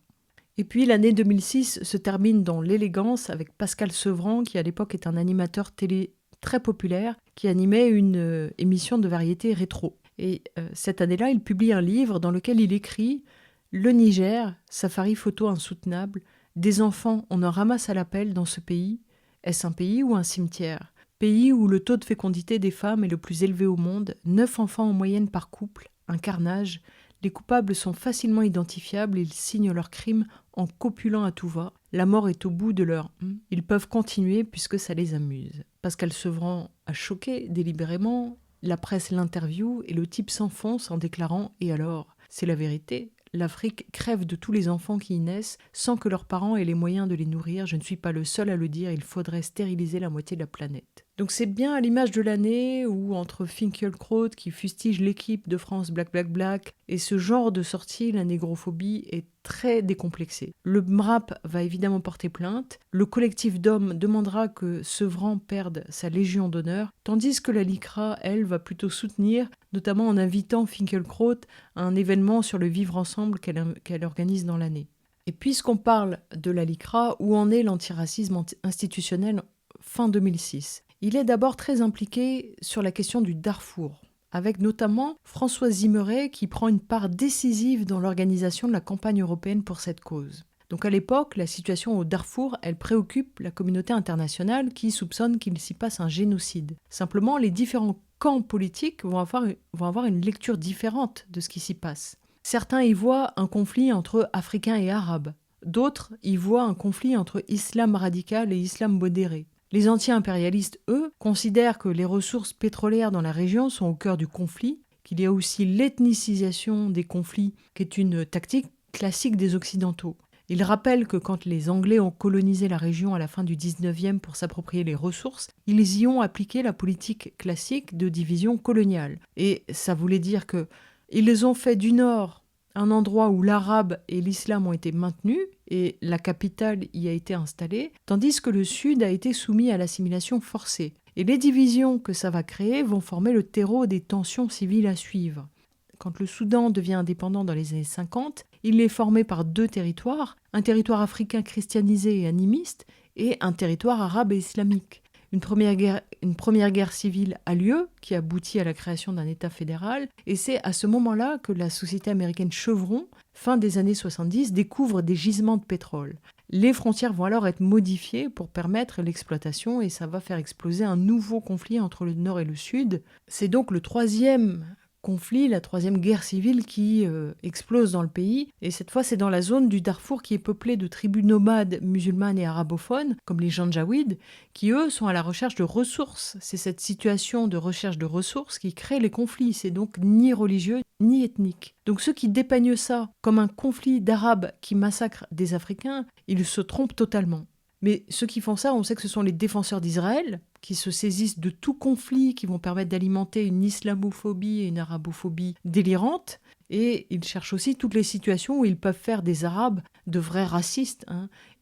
Et puis l'année 2006 se termine dans l'élégance avec Pascal Sevran, qui à l'époque est un animateur télé très populaire, qui animait une émission de variété rétro. Et cette année-là, il publie un livre dans lequel il écrit « Le Niger, safari photo insoutenable, des enfants, on en ramasse à l'appel dans ce pays. Est-ce un pays ou un cimetière ? Pays où le taux de fécondité des femmes est le plus élevé au monde, 9 enfants en moyenne par couple, un carnage. Les coupables sont facilement identifiables, ils signent leurs crimes en copulant à tout va. La mort est au bout de leur « Ils peuvent continuer puisque ça les amuse. » Pascal Sevran a choqué délibérément, la presse l'interviewe et le type s'enfonce en déclarant « Et alors, c'est la vérité ? L'Afrique crève de tous les enfants qui y naissent sans que leurs parents aient les moyens de les nourrir. Je ne suis pas le seul à le dire, il faudrait stériliser la moitié de la planète. » Donc c'est bien à l'image de l'année où entre Finkielkraut qui fustige l'équipe de France Black Black Black et ce genre de sortie, la négrophobie est très décomplexée. Le MRAP va évidemment porter plainte, le collectif d'hommes demandera que Sevran perde sa Légion d'honneur, tandis que la LICRA, elle, va plutôt soutenir, notamment en invitant Finkielkraut à un événement sur le vivre ensemble qu'elle organise dans l'année. Et puisqu'on parle de la LICRA, où en est l'antiracisme institutionnel fin 2006 ? Il est d'abord très impliqué sur la question du Darfour, avec notamment François Zimmeret qui prend une part décisive dans l'organisation de la campagne européenne pour cette cause. Donc à l'époque, la situation au Darfour, elle préoccupe la communauté internationale qui soupçonne qu'il s'y passe un génocide. Simplement, les différents camps politiques vont avoir une lecture différente de ce qui s'y passe. Certains y voient un conflit entre Africains et Arabes. D'autres y voient un conflit entre islam radical et islam modéré. Les anti-impérialistes, eux, considèrent que les ressources pétrolières dans la région sont au cœur du conflit, qu'il y a aussi l'ethnicisation des conflits, qui est une tactique classique des Occidentaux. Ils rappellent que quand les Anglais ont colonisé la région à la fin du 19e pour s'approprier les ressources, ils y ont appliqué la politique classique de division coloniale. Et ça voulait dire qu'ils ont fait du nord un endroit où l'arabe et l'islam ont été maintenus et la capitale y a été installée, tandis que le sud a été soumis à l'assimilation forcée. Et les divisions que ça va créer vont former le terreau des tensions civiles à suivre. Quand le Soudan devient indépendant dans les années 50, il est formé par 2 territoires, un territoire africain christianisé et animiste et un territoire arabe et islamique. Une première guerre civile a lieu, qui aboutit à la création d'un État fédéral, et c'est à ce moment-là que la société américaine Chevron, fin des années 70, découvre des gisements de pétrole. Les frontières vont alors être modifiées pour permettre l'exploitation, et ça va faire exploser un nouveau conflit entre le Nord et le Sud. C'est donc le 3e conflit, la 3e guerre civile qui explose dans le pays. Et cette fois, c'est dans la zone du Darfour qui est peuplée de tribus nomades musulmanes et arabophones, comme les Janjaouides, qui, eux, sont à la recherche de ressources. C'est cette situation de recherche de ressources qui crée les conflits. C'est donc ni religieux, ni ethnique. Donc ceux qui dépeignent ça comme un conflit d'Arabes qui massacrent des Africains, ils se trompent totalement. Mais ceux qui font ça, on sait que ce sont les défenseurs d'Israël, qui se saisissent de tout conflit, qui vont permettre d'alimenter une islamophobie et une arabophobie délirantes. Et ils cherchent aussi toutes les situations où ils peuvent faire des Arabes de vrais racistes.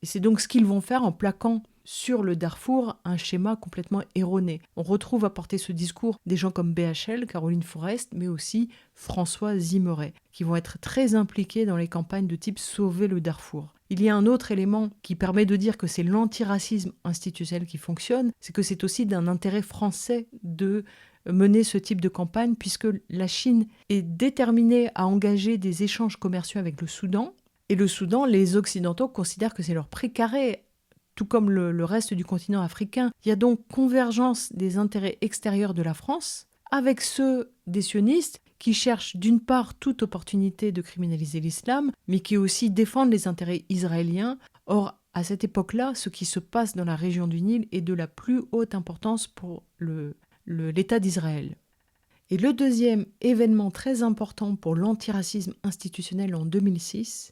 Et c'est donc ce qu'ils vont faire en plaquant sur le Darfour un schéma complètement erroné. On retrouve à porter ce discours des gens comme BHL, Caroline Forest, mais aussi François Zimeret, qui vont être très impliqués dans les campagnes de type « Sauver le Darfour ». Il y a un autre élément qui permet de dire que c'est l'antiracisme institutionnel qui fonctionne, c'est que c'est aussi d'un intérêt français de mener ce type de campagne, puisque la Chine est déterminée à engager des échanges commerciaux avec le Soudan. Et le Soudan, les Occidentaux considèrent que c'est leur précaré, tout comme le reste du continent africain. Il y a donc convergence des intérêts extérieurs de la France avec ceux des sionistes qui cherchent d'une part toute opportunité de criminaliser l'islam, mais qui aussi défendent les intérêts israéliens. Or, à cette époque-là, ce qui se passe dans la région du Nil est de la plus haute importance pour l'État d'Israël. Et le deuxième événement très important pour l'antiracisme institutionnel en 2006,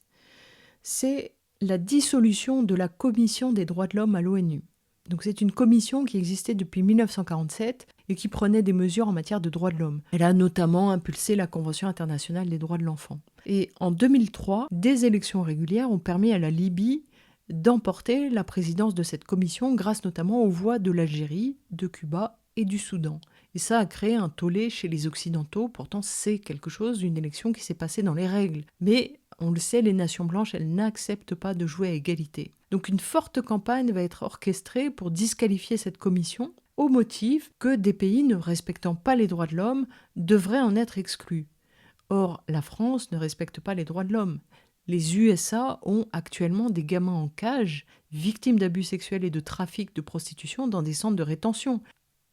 c'est la dissolution de la Commission des droits de l'homme à l'ONU. Donc c'est une commission qui existait depuis 1947 et qui prenait des mesures en matière de droits de l'homme. Elle a notamment impulsé la Convention internationale des droits de l'enfant. Et en 2003, des élections régulières ont permis à la Libye d'emporter la présidence de cette commission grâce notamment aux voix de l'Algérie, de Cuba et du Soudan. Et ça a créé un tollé chez les Occidentaux. Pourtant, c'est quelque chose, une élection qui s'est passée dans les règles. Mais on le sait, les nations blanches, elles n'acceptent pas de jouer à égalité. Donc une forte campagne va être orchestrée pour disqualifier cette commission au motif que des pays ne respectant pas les droits de l'homme devraient en être exclus. Or, la France ne respecte pas les droits de l'homme. Les USA ont actuellement des gamins en cage, victimes d'abus sexuels et de trafic de prostitution dans des centres de rétention.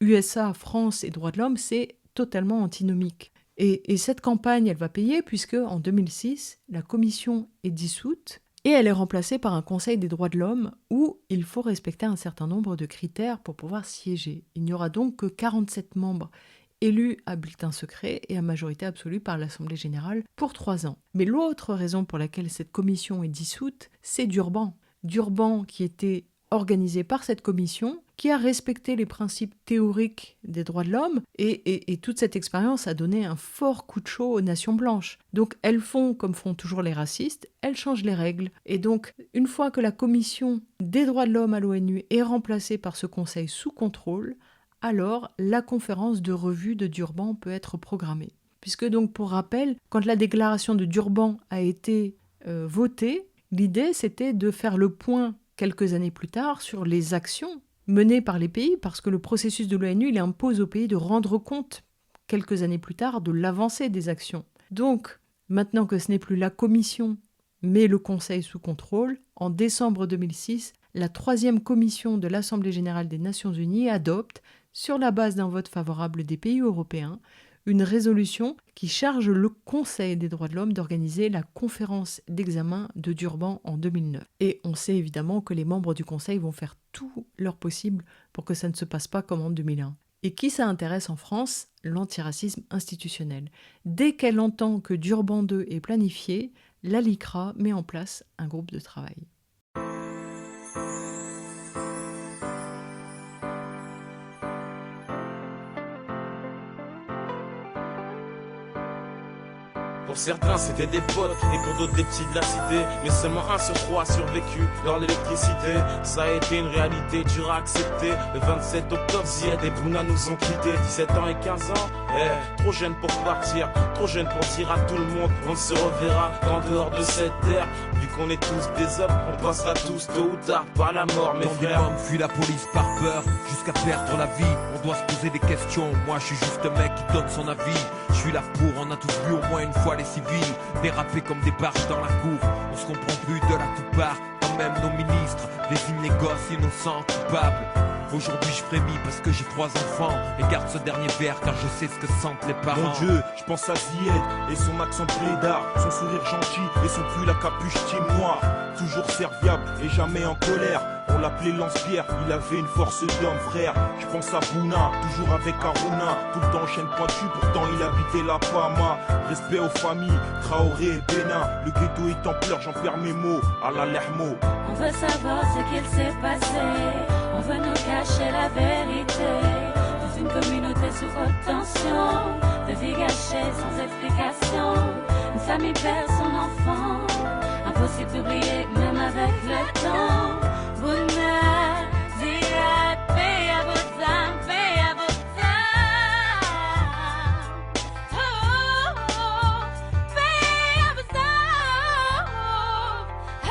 USA, France et droits de l'homme, c'est totalement antinomique. Et cette campagne, elle va payer puisque en 2006, la commission est dissoute et elle est remplacée par un conseil des droits de l'homme où il faut respecter un certain nombre de critères pour pouvoir siéger. Il n'y aura donc que 47 membres élus à bulletin secret et à majorité absolue par l'Assemblée générale pour 3 ans. Mais l'autre raison pour laquelle cette commission est dissoute, c'est Durban. Durban qui était organisé par cette commission, qui a respecté les principes théoriques des droits de l'homme, et toute cette expérience a donné un fort coup de chaud aux nations blanches. Donc elles font, comme font toujours les racistes, elles changent les règles. Et donc, une fois que la commission des droits de l'homme à l'ONU est remplacée par ce conseil sous contrôle, alors la conférence de revue de Durban peut être programmée. Puisque donc, pour rappel, quand la déclaration de Durban a été votée, l'idée c'était de faire le point quelques années plus tard sur les actions menées par les pays, parce que le processus de l'ONU, il impose aux pays de rendre compte quelques années plus tard de l'avancée des actions. Donc, maintenant que ce n'est plus la Commission, mais le Conseil sous contrôle, en décembre 2006, la 3e commission de l'Assemblée générale des Nations unies adopte, sur la base d'un vote favorable des pays européens, une résolution qui charge le Conseil des droits de l'homme d'organiser la conférence d'examen de Durban en 2009. Et on sait évidemment que les membres du Conseil vont faire tout leur possible pour que ça ne se passe pas comme en 2001. Et qui ça intéresse en France? L'antiracisme institutionnel. Dès qu'elle entend que Durban 2 est planifié, la LICRA met en place un groupe de travail. Pour certains c'était des potes et pour d'autres des petits de la cité. Mais seulement 1 sur 3 a survécu dans l'électricité. Ça a été une réalité dure à accepter. Le 27 octobre, Ziad et Bouna nous ont quittés. 17 ans et 15 ans, trop jeune pour partir, trop jeune pour dire à tout le monde on se reverra en dehors de cette terre. Vu qu'on est tous des hommes, on passera tous tôt ou tard par la mort, mes frères. Tant fuit la police par peur, jusqu'à perdre la vie. On doit se poser des questions, moi je suis juste un mec qui donne son avis. Je suis là pour, on a tous vu au moins une fois les civils déraper comme des barges dans la cour. On se comprend plus de la tout part, quand même nos ministres désignent les gosses innocents coupables. Aujourd'hui je frémis parce que j'ai 3 enfants et garde ce dernier verre car je sais ce que sentent les parents. Mon Dieu, je pense à Zied et son accent blédard, son sourire gentil et son pull à capuche team noir. Toujours serviable et jamais en colère. On l'appelait lance-pierre, il avait une force d'homme, frère. Je pense à Bouna, toujours avec Aruna, tout le temps chaîne pointue, pourtant il habitait la Fama. Respect aux familles, Traoré et Bénin, le ghetto est en pleurs, j'en perds mes mots, à la Lermo. On veut savoir ce qu'il s'est passé, on veut nous cacher la vérité. Dans une communauté sous haute tension, de vie gâchée sans explication. Une famille perd son enfant, impossible d'oublier même avec le temps. Bouna, Ziad, paix à vos âmes, paix à vos âmes. Oh, oh, paix à vos âmes. Oh,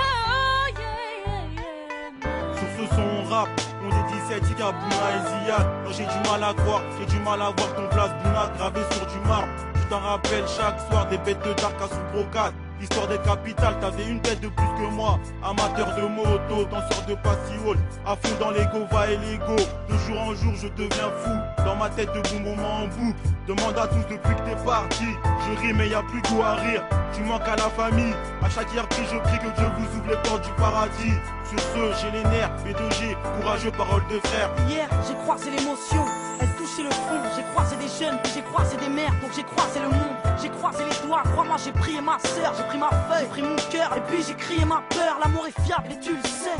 yeah, yeah, yeah. Sur ce son rap, on est 17, Ika, Bouna et Ziad. Moi j'ai du mal à croire, j'ai du mal à voir ton place Bouna gravé sur du marbre. Tu t'en rappelles chaque soir des bêtes de dark à sous brocade. Histoire des capitales, t'avais une tête de plus que moi. Amateur de moto, danseur de passiol. À fond dans l'ego, va et l'ego. De jour en jour, je deviens fou. Dans ma tête, de bons moments en boucle. Demande à tous depuis que t'es parti. Je ris, mais y a plus d'où à rire. Tu manques à la famille. À chaque hier je prie que Dieu vous ouvre les portes du paradis. Sur ce, j'ai les nerfs, B2G, courageux, parole de frère. Hier, j'ai croisé l'émotion, elle touchait le fond. J'ai croisé des jeunes, puis j'ai croisé des mères, donc j'ai croisé le monde. J'ai croisé les doigts, crois-moi, j'ai prié ma sœur, j'ai pris ma feuille, j'ai pris mon cœur, et puis j'ai crié ma peur. L'amour est fiable et tu le sais.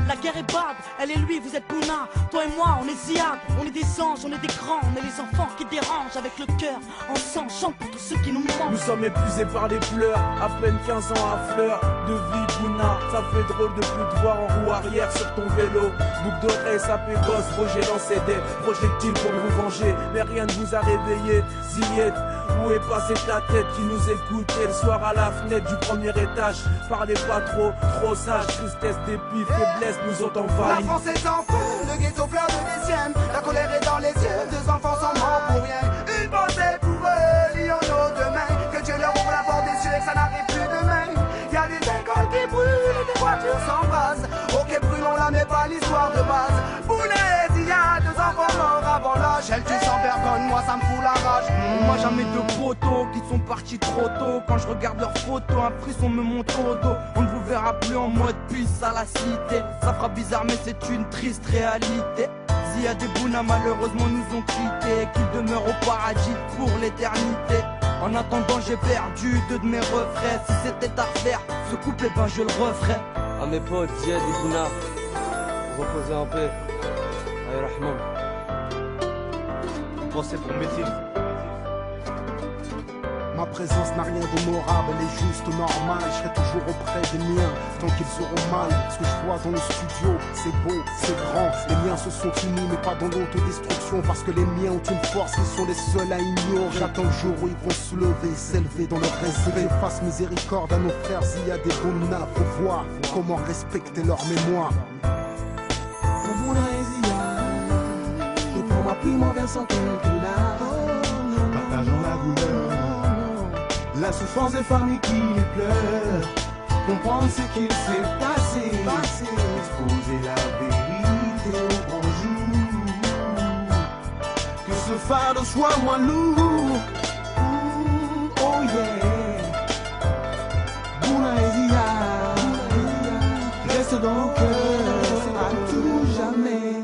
La guerre est bad, elle et lui, vous êtes Bouna. Toi et moi, on est Ziad, on est des anges, on est des grands, on est les enfants qui dérangent. Avec le cœur, ensemble, chante pour tous ceux qui nous manquent. Nous sommes épuisés par les pleurs, à peine 15 ans à fleur de vie Bouna. Ça fait drôle de plus te voir en roue arrière sur ton vélo. Boucle d'oreille, sapé gosse, Roger lançait des projectiles pour vous venger. Mais rien ne vous a réveillé, Ziad. Où est passée ta tête qui nous écoutait le soir à la fenêtre du premier étage? Parlez pas trop, trop sage, tristesse, dépit, faiblesse nous ont envahis. La France est en feu, le ghetto pleure de des siennes. La colère est dans les yeux, deux enfants sont morts pour rien. Une pensée pour eux, lions nos deux mains. Que Dieu leur ouvre la porte des cieux et que ça n'arrive plus demain. Y'a des écoles qui brûlent et des voitures s'embrassent. Ok, brûlons-la mais pas l'histoire de base. Boulet, il y a deux enfants morts avant l'âge. Elle tue sans vergogne, moi ça me fout la rage. Moi jamais de potos qui sont partis trop tôt. Quand je regarde leurs photos, un frisson me monte au dos. On ne vous verra plus en mode puce à la cité. Ça fera bizarre mais c'est une triste réalité. Ziad et Bouna malheureusement nous ont quittés, qu'ils demeurent au paradis pour l'éternité. En attendant j'ai perdu deux de mes refrains. Si c'était à refaire, ce couplet ben je le referais. À mes potes Ziad et Bouna, reposez en paix. Aïe Rahman. Pensez pour métier. Ma présence n'a rien d'honorable, elle est juste normale. Je serai toujours auprès des miens, tant qu'ils auront mal. Ce que je vois dans le studio, c'est beau, c'est grand. Les miens se sont unis, mais pas dans l'autodestruction. Parce que les miens ont une force qu'ils sont les seuls à ignorer. J'attends le jour où ils vont se lever, s'élever dans leur respect. Fasse miséricorde à nos frères Ziad et Bouna. Faut voir comment respecter leur mémoire. Pour Bouna et Ziad, et pour ma plume en versant quelques larmes, partageant la douleur. La souffrance des familles qui pleurent, comprendre ce qu'il s'est passé, exposer la vérité au grand jour, que ce fardeau soit moins lourd. Oh yeah, Bouna et Ziad, reste dans le cœur à tout jamais.